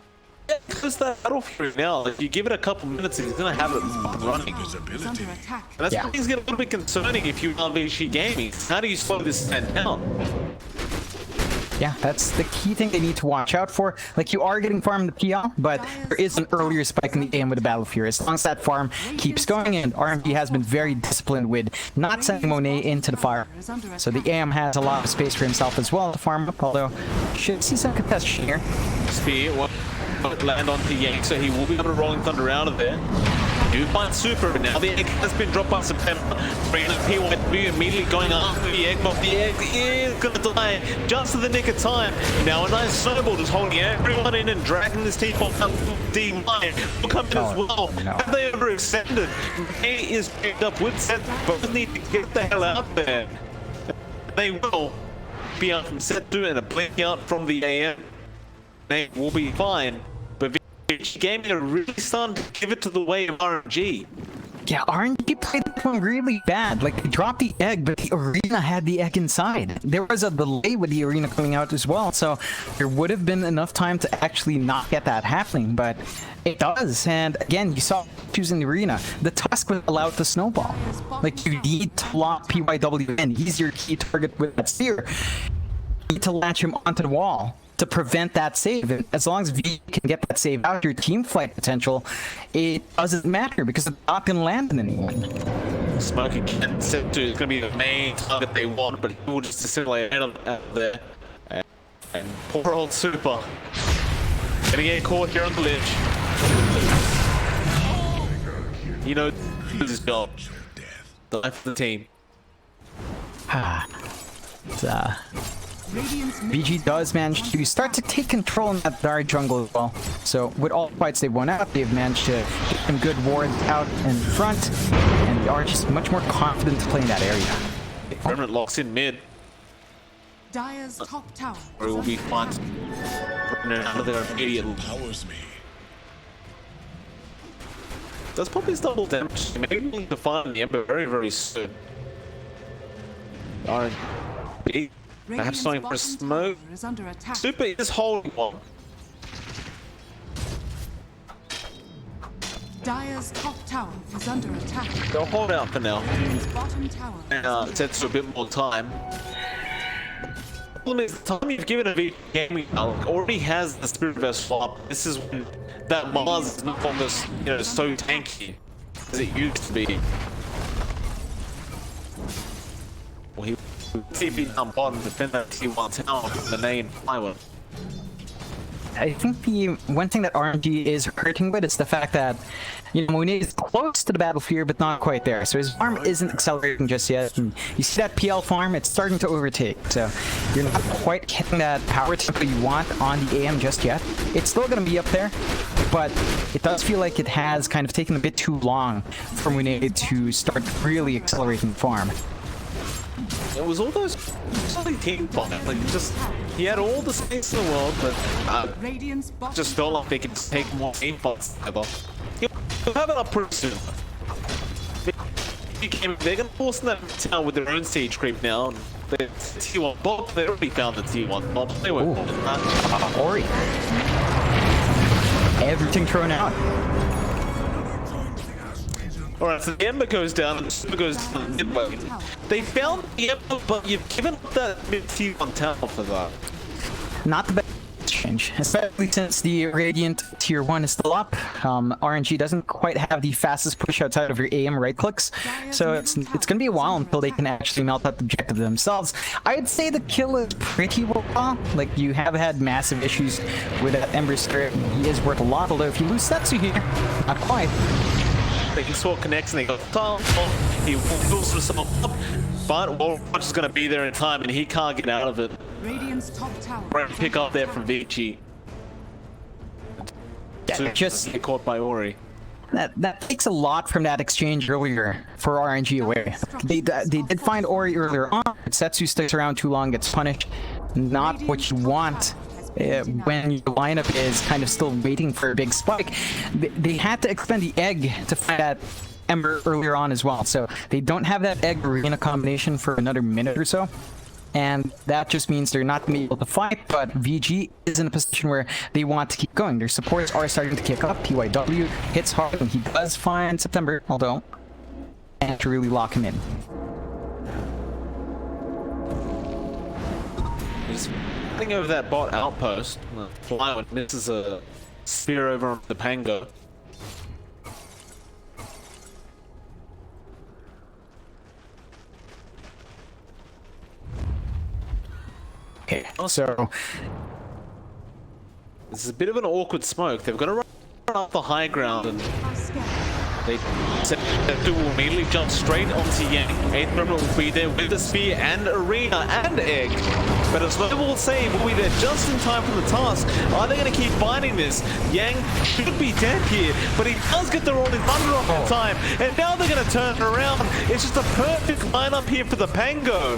close to that battlefield now. If you give it a couple minutes, he's gonna have it up and running. And that's why he's getting a little bit concerning if you are VG Gaming. How do you slow this man down? Yeah, that's the key thing they need to watch out for. Like, you are getting farm the PL, but there is an earlier spike in the AM with the Battle Fury. As long as that farm keeps going, and RNG has been very disciplined with not sending Monet into the fire. So the AM has a lot of space for himself as well to farm up, although should see some contestation here. Spear will land onto Yank, so he will be able to Rolling Thunder out of there. Do find Super, but now the egg has been dropped by September. Bringing up PYW immediately going after the egg, but the egg is going to die just in the nick of time. Now a nice snowball just holding everyone in and dragging this team off D9 will come in as well. No. Have they overextended? He is picked up with set, both need to get the hell out there. They will be out from set 2 and a blink out from the AM. They will be fine, but VG Gaming are really starting to give it to the way of RNG. Yeah, RNG played that one really bad. Like, they dropped the egg, but the arena had the egg inside. There was a delay with the arena coming out as well, so there would have been enough time to actually not get that happening, but it does. And again, you saw choosing the arena. The Tusk was allowed to snowball. Like, you need to lock PYW in. He's your key target with that spear. You need to latch him onto the wall to prevent that save. And as long as V can get that save out your team fight potential, it doesn't matter because it's not going to land on anyone. Smoke again, set 2 is going to be the main target they want, but he will just assimilate out there. And poor old Super. Gonna get caught here on the ledge. You know, his job. The life of the team. VG does manage to start to take control in that dark jungle as well. So with all the fights they've won out, they've managed to get some good wards out in front, and they are just much more confident to play in that area. Permanent locks in mid. Dire's top tower. Or it will be fine. Out of there immediately. Does pop his double damage? Maybe we need to find the Ember very, very soon. RNG. Perhaps something for a smoke. Super is holding one. Dire's top tower is under attack. They'll hold out for now. Bottom tower. And sets a bit more time. The problem is, the time you've given a VG Gaming already has the Spirit Verse flop. This is when that Mars is not almost, you know, so tanky as it used to be. Well, he TP down bottom, defend that T1 tower with the name Flywood. I think the one thing that RNG is hurting with is the fact that, you know, Monet is close to the battlefield, but not quite there. So his farm isn't accelerating just yet. And you see that PL farm, it's starting to overtake. So you're not quite hitting that power tempo you want on the AM just yet. It's still going to be up there, but it does feel like it has kind of taken a bit too long for Monet to start really accelerating the farm. It was all those silly team fights. Like, just, he had all the space in the world, but just felt like they could take more team fights together. He'll have it up pretty soon. They're going to force that town with their own siege creep now. And the T1 bot, they already found the T1 bot. They won't do that. Ori. Everything thrown out. Alright, so the Ember goes down and the Super goes down midway. They found the Ember, but you've given up that mid-T1 tower for that. Not the best change, especially since the Radiant Tier 1 is still up. RNG doesn't quite have the fastest push outside of your AM right clicks, so it's gonna be a while until they can actually melt that objective themselves. I'd say the kill is pretty well. Like, you have had massive issues with that Ember Spirit. He is worth a lot, although if you lose Setsu here, not quite. They can sort connects and they go, oh, he pulls himself up, but Warwatch is going to be there in time and he can't get out of it. Radiant's top tower. Right, pick up there from VG. Yeah, just get caught by Ori. that takes a lot from that exchange earlier for RNG away. They did find Ori earlier on, but Setsu sticks around too long, gets punished. Not what you want. When your lineup is kind of still waiting for a big spike. They had to expend the egg to find that Ember earlier on as well, so they don't have that egg arena combination for another minute or so, and that just means they're not going to be able to fight. But VG is in a position where they want to keep going. Their supports are starting to kick up. PYW hits hard and he does find September, although and to really lock him in. Getting over that bot outpost. Flywood misses a spear over on the Pango. Okay, so this is a bit of an awkward smoke. They've got to run up the high ground, and they will immediately jump straight onto Yang. 8th Remnant will be there with the spear and arena and egg. But a snowball save will be there just in time for the task. Are they going to keep fighting this? Yang should be dead here, but he does get the rolling thunder off in time. And now they're going to turn it around. It's just a perfect lineup here for the Pango.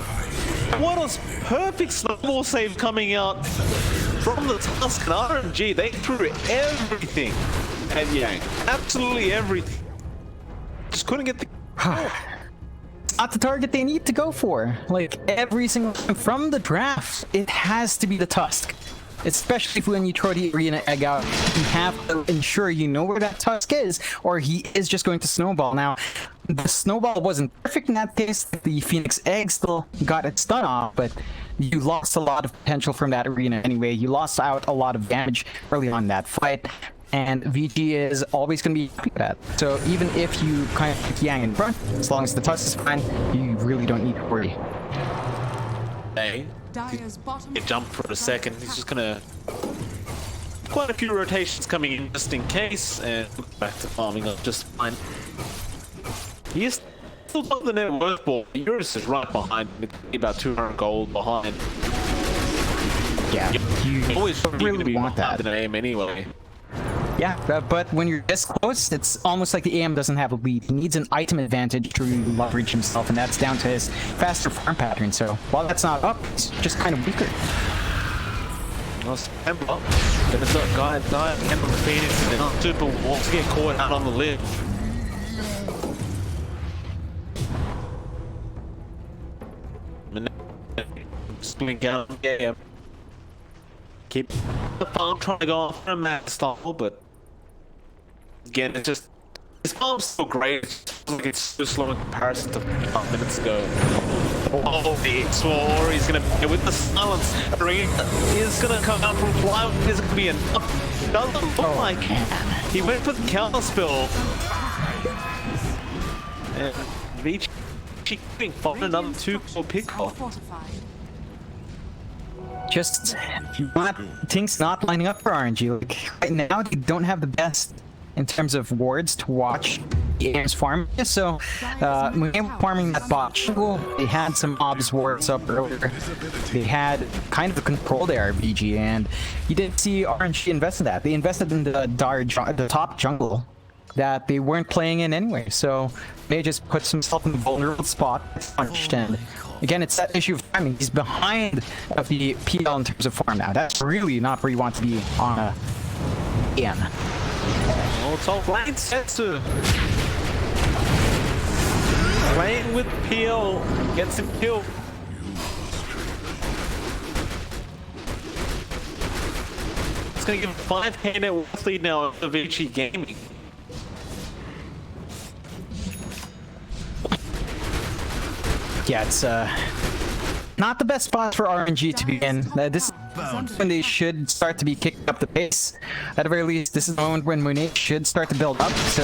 What a perfect snowball save coming out from the task and RNG. They threw everything at Yang. Absolutely everything. Just couldn't get the... Not the target they need to go for. Like, every single time from the draft, it has to be the Tusk. Especially when you throw the arena egg out, you have to ensure you know where that Tusk is, or he is just going to snowball. Now, the snowball wasn't perfect in that case. The Phoenix egg still got its stun off, but you lost a lot of potential from that arena anyway. You lost out a lot of damage early on in that fight. And VG is always going to be happy with that. So even if you kind of pick Yang in front, as long as the Tusk is fine, you really don't need to worry. Hey, he jumped for a second. He's just going to... Quite a few rotations coming in just in case, and back to farming up just fine. He is still top of the net worth ball. Eurus is right behind, about 200 gold behind. Yeah, you always really want that. In aim anyway. Yeah, but when you're this close, it's almost like the AM doesn't have a lead. He needs an item advantage to leverage himself, and that's down to his faster farm pattern. So while that's not up, it's just kind of weaker. Nice tempo. But it's not guy tempo the Phoenix, and they're not super wants to get caught out on the lid. Splink out, yeah. Keep the farm trying to go after him that style, but again, it's just his farm's still great. It's like it's so slow in comparison to 5 minutes ago. Oh, the X4, he's gonna be with the silence. Arena is gonna come out from fly. Is gonna be enough. Doesn't look like he went for the counter spell. And Beach keeping find another 2-core pick off. Just things not lining up for RNG. Like right now, they don't have the best in terms of wards to watch the AM's farm. So when they were farming that bot jungle, they had some mobs wards up earlier. They had kind of a controlled RBG, and you didn't see RNG invest in that. They invested in the top jungle that they weren't playing in anyway. So they just put themselves in the vulnerable spot, punched, and again, it's that issue of timing. He's behind of the PL in terms of farm now. That's really not where you want to be on a AM. Well, it's all blind sets to playing with PL gets him killed. It's gonna give him 5k net worth lead now of VG Gaming. Yeah, it's not the best spot for RNG to be in. This is when they should start to be kicking up the pace. At the very least, this is the moment when Monet should start to build up. So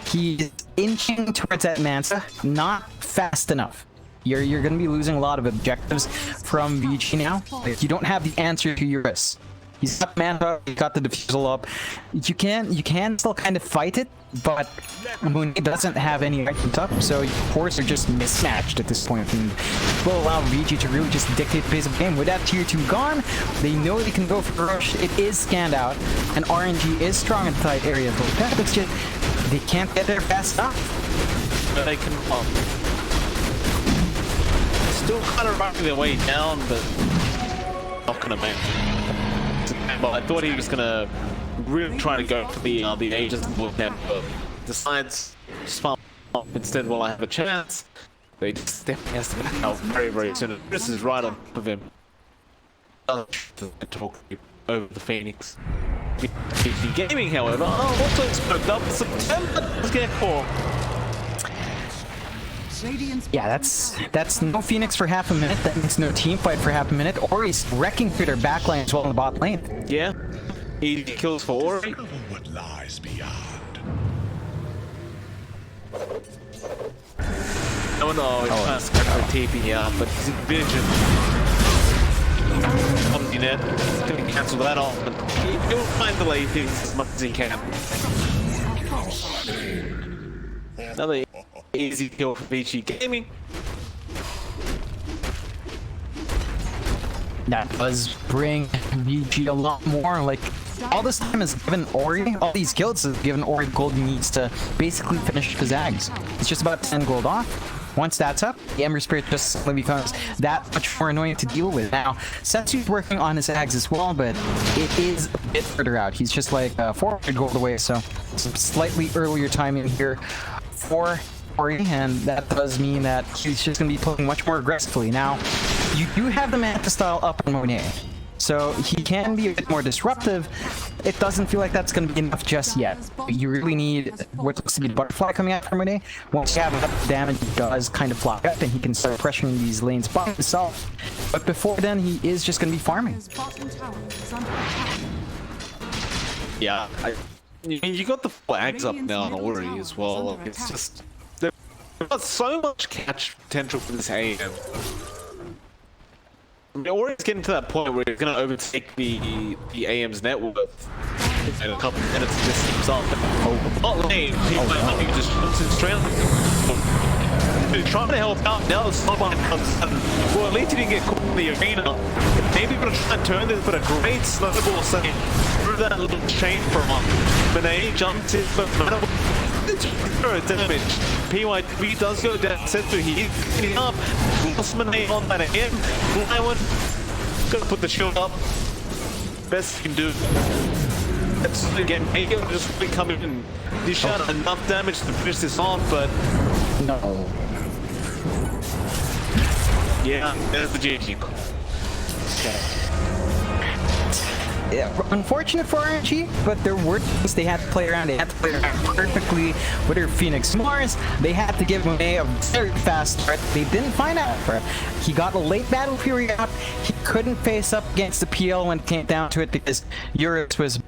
he's inching towards that Manta, not fast enough. You're going to be losing a lot of objectives from VG now. Like, you don't have the answer to Eurus. He's got Manta, he got the defusal up. You can still kind of fight it, but Mooney doesn't have any items up, so your cores are just mismatched at this point, and will allow VG to really just dictate the pace of the game. With that tier 2 gone, they know they can go for the rush. It is scanned out, and RNG is strong in the tight areas, but it's just they can't get there fast enough. But they can still kind of running their way down, but not gonna make it. Well, I thought he was gonna really try to go for the agents camp, but decides just farm up instead while I have a chance. They just definitely has to back out very, very soon. This is right on top of him. Talk over the Phoenix. VG Gaming, however, also spoke up September. Let's get caught. Radiant's Yeah, that's no Phoenix for half a minute. That means no team fight for half a minute. Ori's wrecking through their backline as well in the bot lane. Yeah. Easy kills for Ori. What lies beyond? Oh no, it's trying to script the TP out, but he's in vision. Omni net. He's gonna cancel that off, but he'll try and delay things as much as he can. Another easy kill for VG Gaming. That does bring VG a lot more. Like, all this time has given Ori, all these kills has given Ori gold he needs to basically finish the Zags. It's just about 10 gold off. Once that's up, the Ember Spirit just suddenly becomes that much more annoying to deal with. Now, Setsu's working on his Zags as well, but it is a bit further out. He's just like 400 gold away, so some slightly earlier timing here for Ori, and that does mean that he's just going to be playing much more aggressively. Now, you do have the Manta style up on Monet, so he can be a bit more disruptive. It doesn't feel like that's going to be enough just yet. You really need what looks to be the butterfly coming out from Monet. Once you have enough damage, he does kind of fly up, and he can start pressuring these lanes by himself. But before then, he is just going to be farming. His bottom tower is under attack. Yeah, I mean, you got the flags up now on Ori as well. It's just they've got so much catch potential for this AM. I mean, Ori's getting to that point where he's going to overtake the AM's net worth in a couple of minutes. This seems up. Not lane. People like just jumps in straight. He's trying to help out. Now the snowball comes in. Well, at least he didn't get caught in the arena. Maybe we're going to try and turn this, but a great snowball setting through that little chain from him. Monet jumps in, but no matter what, zero damage. PYB does go down. Setsu, he's getting up. Lost Monet on that again. Lywan, gonna put the shield up. Best he can do. That's again, Ego just really coming in. Dish out enough damage to finish this off, but No. yeah, there's the GG. Okay. Yeah, unfortunate for RNG, but there were things they had to play around. They had to play around perfectly with their Phoenix Mars. They had to give Monet a very fast start. They didn't find out for it. He got a late Battle Fury out. He couldn't face up against the PL when it came down to it because Eurus was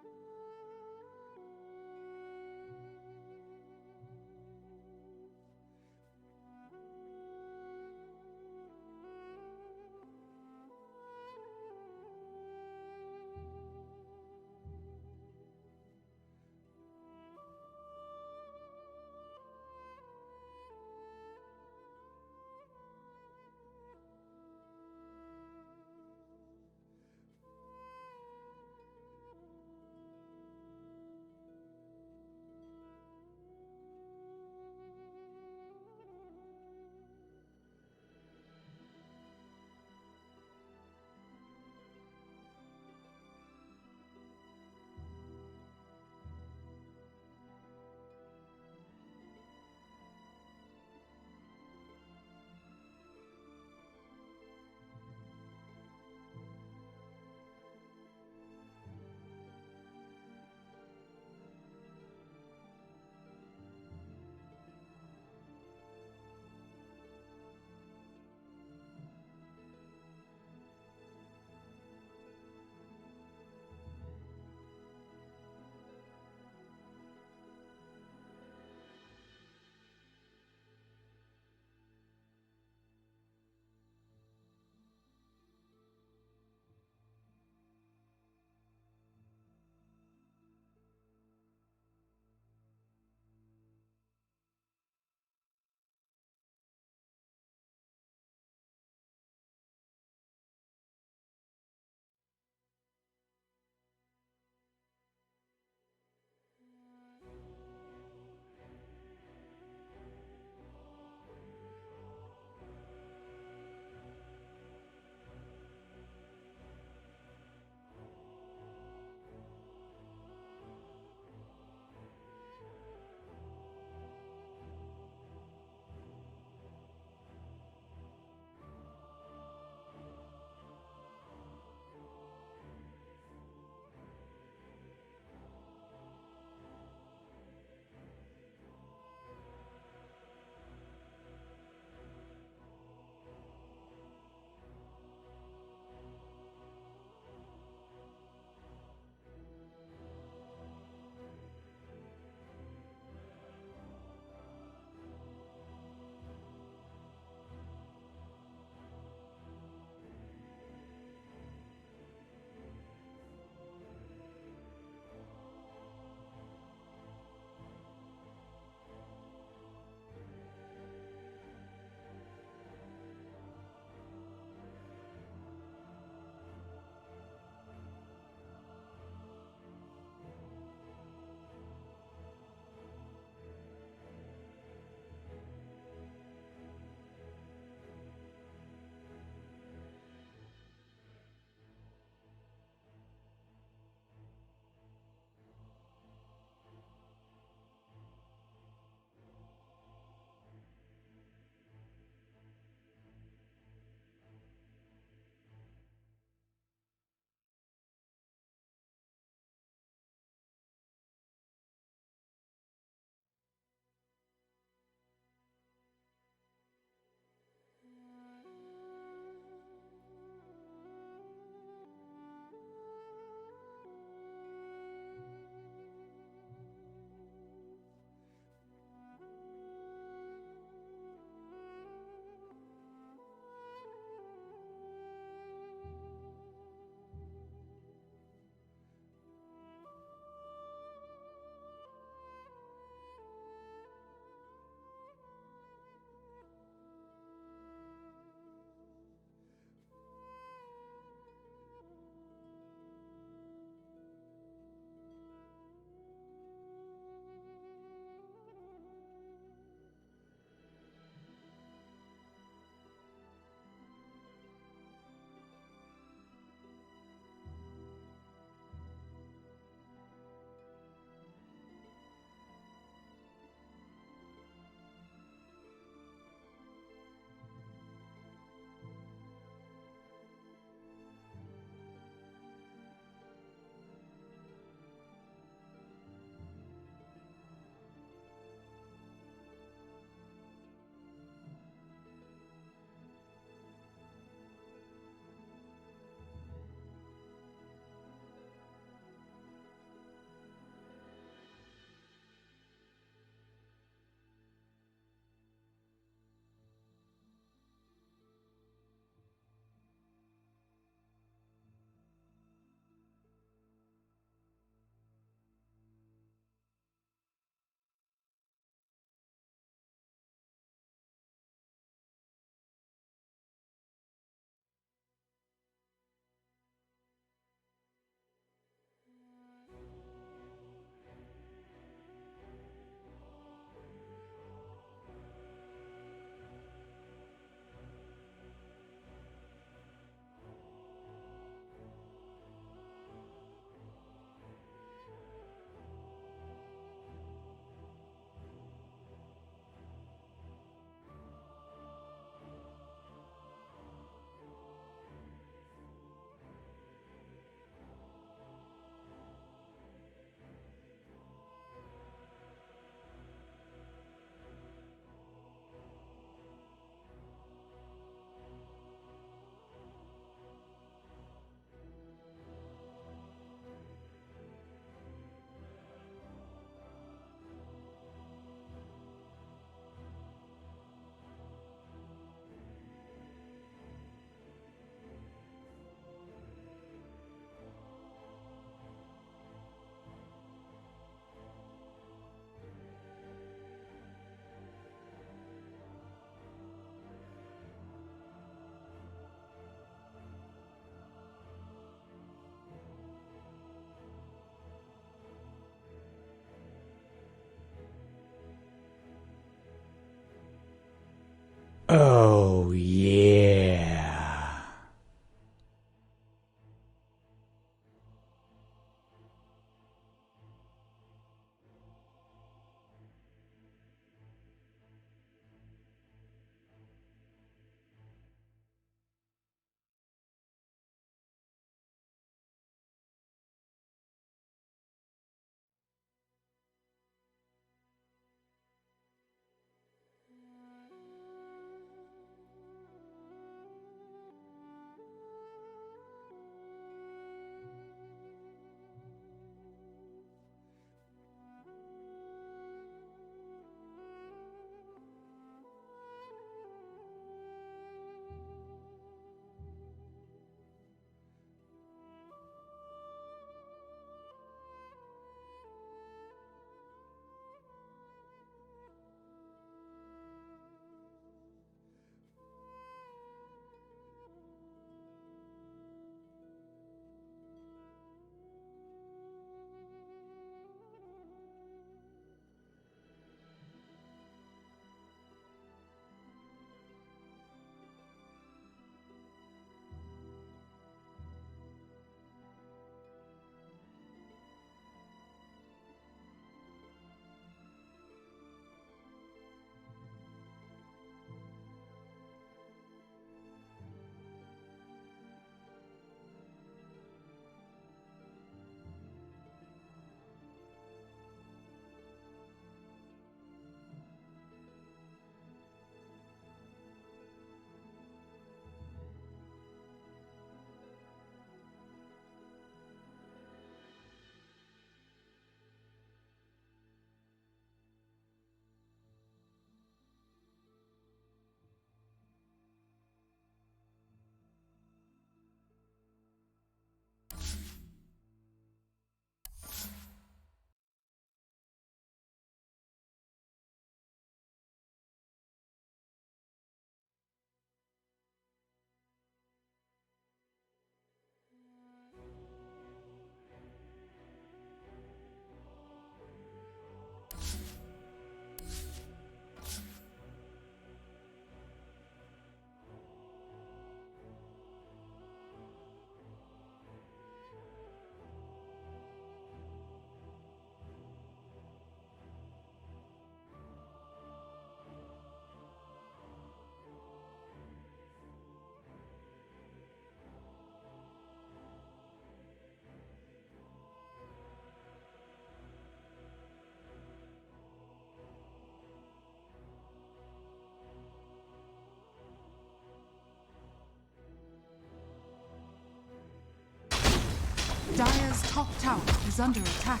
Dire's top tower is under attack.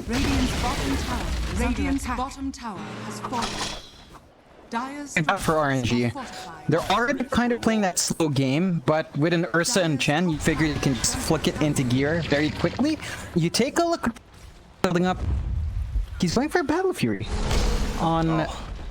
Radiant's bottom tower has fallen. Dire's And not for RNG. They're already kind of playing that slow game, but with an Ursa and Chen, you figure you can just flick it into gear very quickly. You take a look at building up. He's going for Battle Fury on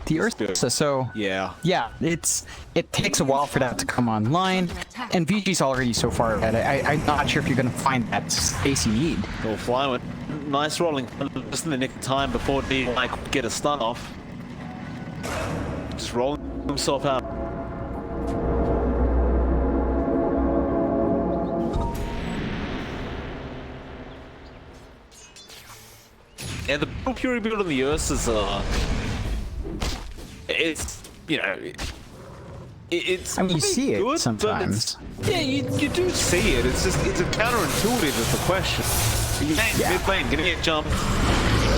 the Ursa, so Yeah. it takes a while for that to come online, and VG's already so far ahead. I'm not sure if you're gonna find that space you need. Well, Flying, nice rolling just in the nick of time before DPL could get a stun off. Just rolling himself out. Yeah, the Fury build on the Ursa is it's, you know, it's. I mean, you see it good, but sometimes. yeah, you do see it. It's just it's a counterintuitive is the question. Mid lane, getting a jump.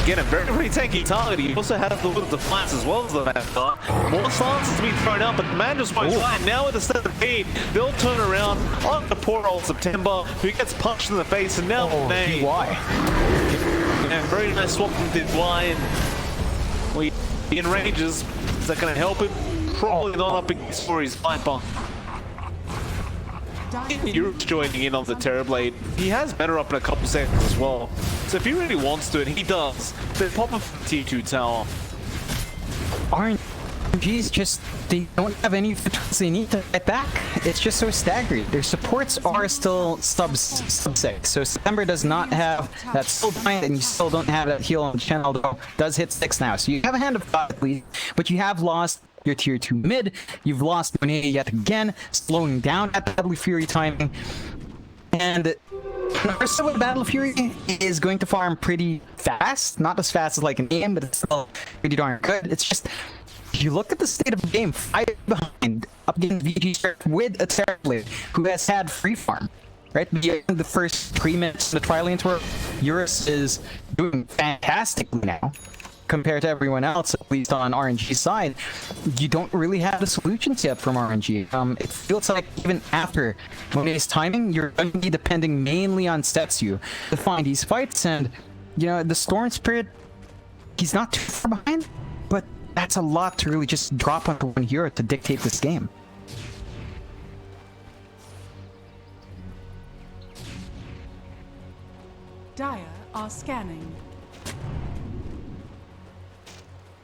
Again, a very, very tanky target. He also has the little defiance as well as the Vanguard. More silences to be thrown out, but the man just won't fly. Now with the stampede, they'll turn around on the poor old September, who gets punched in the face, and now they. Why? Yeah, very nice swap from DY, and well, in ranges. Is that going to help him? Probably not up against for his Viper. Europe's joining in on the Terrorblade. He has better up in a couple seconds as well. So if he really wants to, and he does, then pop up T2 tower. RNG's just, they don't have any of the tools they need to get back. It's just so staggered. Their supports are still sub 6, so September does not have that slow bind, and you still don't have that heal on the channel, although does hit 6 now. So you have a hand of God at least, but you have lost your tier 2 mid. You've lost Monet yet again, slowing down at Battle Fury timing. And Ursa with Battle Fury is going to farm pretty fast. Not as fast as like an AM, but it's still pretty darn good. It's just, you look at the state of the game, 5 behind, up against VG with a Terrorblade, who has had free farm. Right? Beyond the first 3 minutes in the tri-lane tour, Eurus is doing fantastically now. Compared to everyone else, at least on RNG's side, you don't really have the solutions yet from RNG. It feels like even after Monet's timing, you're going to be depending mainly on Setsu to find these fights, and you know, the Storm Spirit, he's not too far behind, but that's a lot to really just drop onto one hero to dictate this game. Dire are scanning.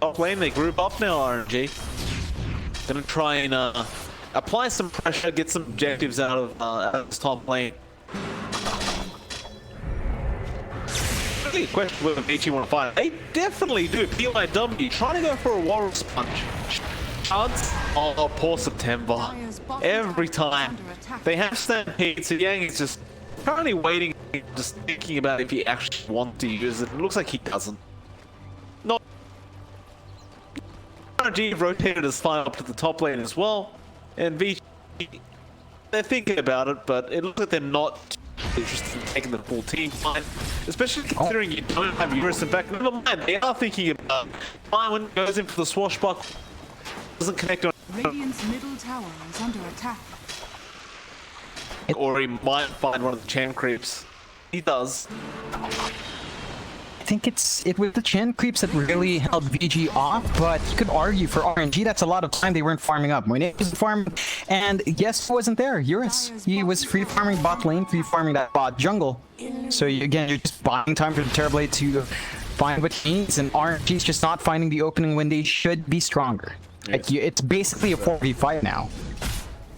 Top lane, they group up now, RNG. Gonna try and apply some pressure, get some objectives out of this top lane. Really a question whether VG want to fight. They definitely do. PYW trying to go for a Walrus Punch. Chance. Oh, poor September. Every time. They have Stampede, so Yang is just currently waiting, just thinking about if he actually wants to use it. It looks like he doesn't. Not RNG rotated his fire up to the top lane as well, and VG, they're thinking about it, but it looks like they're not interested in taking the full team fight, especially considering you don't have Eurus. In fact, never mind, they are thinking about Byron goes in for the swashbuckle, doesn't connect on, Radiant's middle tower is under attack. or he might find one of the Chan creeps. He does. I think it was the Chen creeps that really held VG off, but you could argue for RNG that's a lot of time they weren't farming up. When it was farming, and yes, he wasn't there. Eurus, he was free farming bot lane, free farming that bot jungle. So again, you're just buying time for the Terrorblade to find what he needs, and RNG's just not finding the opening when they should be stronger. Like it's basically a 4v5 now.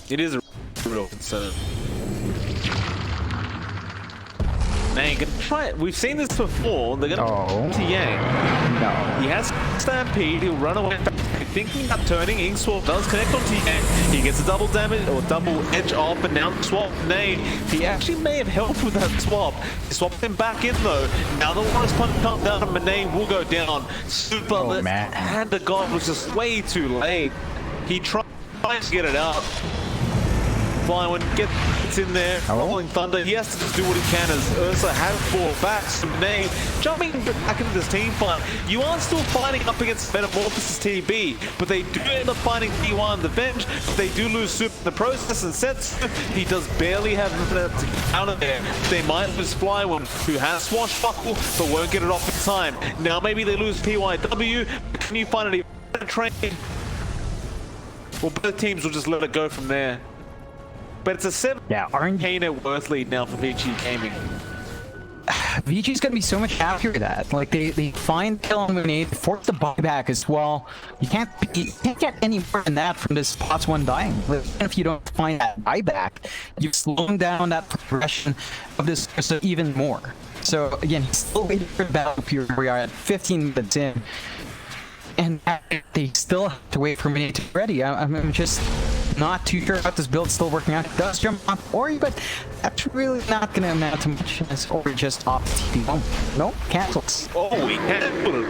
It is a real concern. Man, gonna try it. We've seen this before. They're gonna to Yang. No. He has Stampede. He'll run away. Thinking about turning. Inkswap does connect onto Yang. He gets a double damage or double edge off, and now swap nade. He actually may have helped with that swap. He swapped him back in though. Now the Walrus Punch comes down, and Monet will go down. Super man. Hand of God was just way too late. He tried to get it out. Flying gets in there, rolling thunder. He has to do what he can as Ursa has fought back. Monet jumping back into this team fight. You are still fighting up against Metamorphosis TB, but they do end up finding T1 the bench. They do lose Soup in the process, and Setsu, he does barely have enough to counter there. They might lose Flyone, who has Swashbuckle, but won't get it off in time. Now maybe they lose PYW. Can you find any train? Well, both teams will just let it go from there. But it's a 7k net worth lead now for VG Gaming. VG's gonna be so much happier with that. Like they find kill on Monet, force the buyback as well. You can't get any more than that from this Pots 1 dying. Like, even if you don't find that buyback, you're slowing down that progression of this Ursa even more. So again, he's still waiting for the battle period. We are at 15 minutes in. And they still have to wait for me to be ready. I'm just not too sure about this build still working out. It does jump on Ori, but that's really not going to amount to much as Ori just off TP. Oh, no, cancels. Oh, he canceled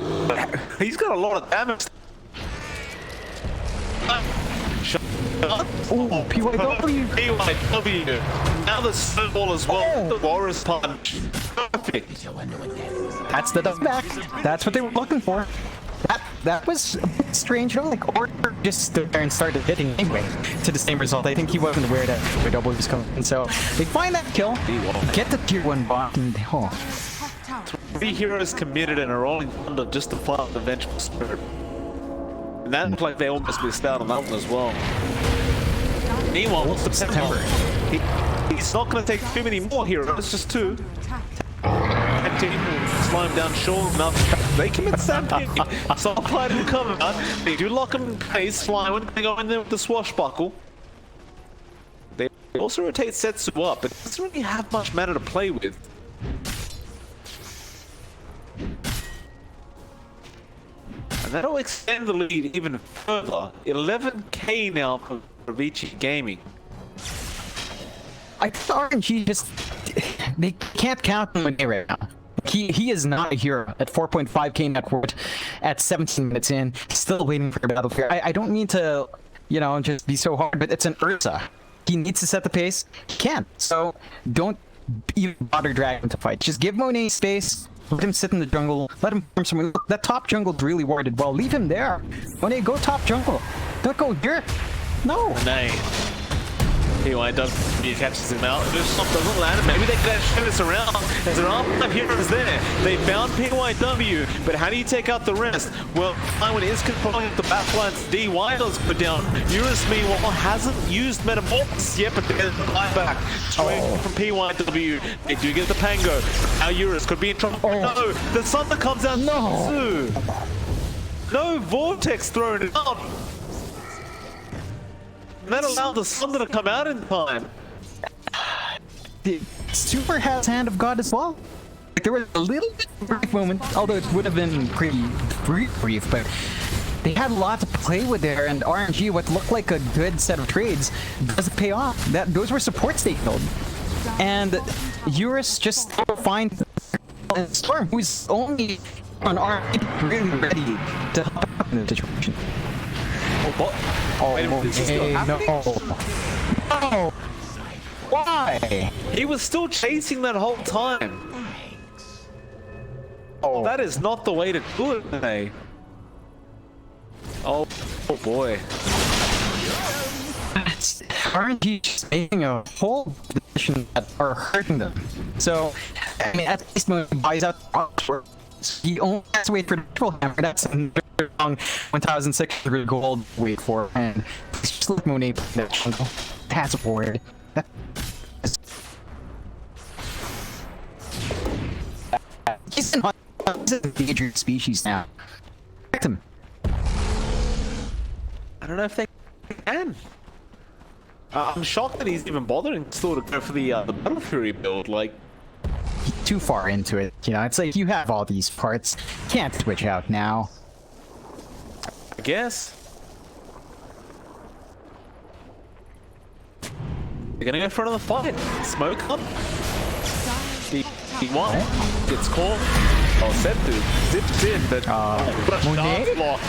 it. He's got a lot of damage. Oh, PYW. PYW. Now the snowball as well. The Walrus punch. Perfect. That's the back. That's what they were looking for. That was a bit strange, you know, like Ori just stood there and started hitting anyway to the same result. I think he wasn't aware that PYW was coming, so they find that kill, get the tier 1 bot, and oh. 3 heroes committed and are rolling thunder just to fight the vengeful spirit. And that looked like they almost missed out on that one as well. Meanwhile, what's September? He's not going to take too many more heroes, just 2. And team will slow him down short enough. They commit stampede. Soulclide will come out. They do lock him in place. Flyone, they go in there with the swashbuckle. They also rotate Setsu up, but doesn't really have much mana to play with. And that'll extend the lead even further. 11k now for VG Gaming. I thought RNG just... They can't count him right now. He is not a hero at 4.5k net worth at 17 minutes in, still waiting for a battlefield. I don't mean to, you know, just be so hard, but it's an Ursa. He needs to set the pace. He can't. So don't even bother dragging him to fight. Just give Monet space. Let him sit in the jungle. Let him farm some. That top jungle's really warded well. Leave him there. Monet, go top jungle. Don't go here. No. Monet. PYW catches him out. This stop doesn't land. Maybe they can turn this around. As there are 5 heroes there. They found PYW, but how do you take out the rest? Well, Flyone is controlling the backline's DY does go down. Eurus, meanwhile, hasn't used Metamorphosis yet, but they get the buyback straight from PYW. They do get the Pango. Now Eurus could be in trouble. No, the Thunder comes out. No. No Vortex thrown out. That allowed the Thunder to come out in time. The Super has Hand of God as well. Like, there was a little bit of a brief moment, although it would have been pretty brief, but they had a lot to play with there, and RNG, what looked like a good set of trades, doesn't pay off. Those were support stakehold. And Eurus just finds Storm, who's only on RNG really ready to help out in the situation. No. Why? He was still chasing that whole time. Oh, that is not the way to do it, eh? Oh boy. RNG just making a whole position that are hurting them. So, I mean, at least when he buys out he only has to wait for the triple hammer. That's another long 1,600 gold wait for, and just let Monet play that jungle. That's a word. He's an endangered species now. Protect him. I don't know if they can. I'm shocked that he's even bothering still to go for the Battle Fury build. Like, too far into it, you know. It's like you have all these parts, can't switch out now. I guess they're gonna go for another fight. Smoke up. D1 gets caught. Oh, Septu zips in, but Monet? block.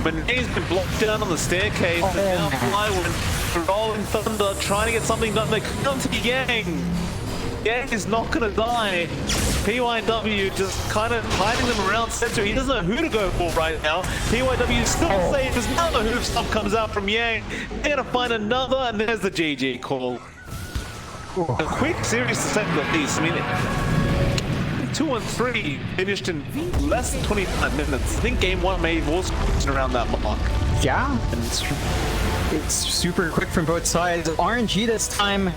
Renee's been blocked down on the staircase, and now Fly rolling Thunder, trying to get something done. They come to Yang. Yang is not gonna die. PYW just kind of hiding them around center. He doesn't know who to go for right now. PYW is still safe as another hoof stomp comes out from Yang. They're gonna find another, and there's the GG call. A quick series to say the least. I mean, 2-3 finished in less than 25 minutes. I think game 1 may have also been around that mark. Yeah, and it's super quick from both sides. RNG this time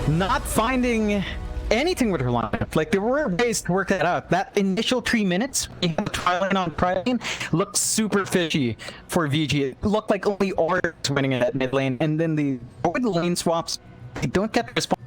not finding anything with her lineup. Like, there were ways to work that out. That initial 3 minutes, you had the trialing on Pride looked super fishy for VG. It looked like only Art was winning it at mid lane, and then the lane swaps, they don't get the response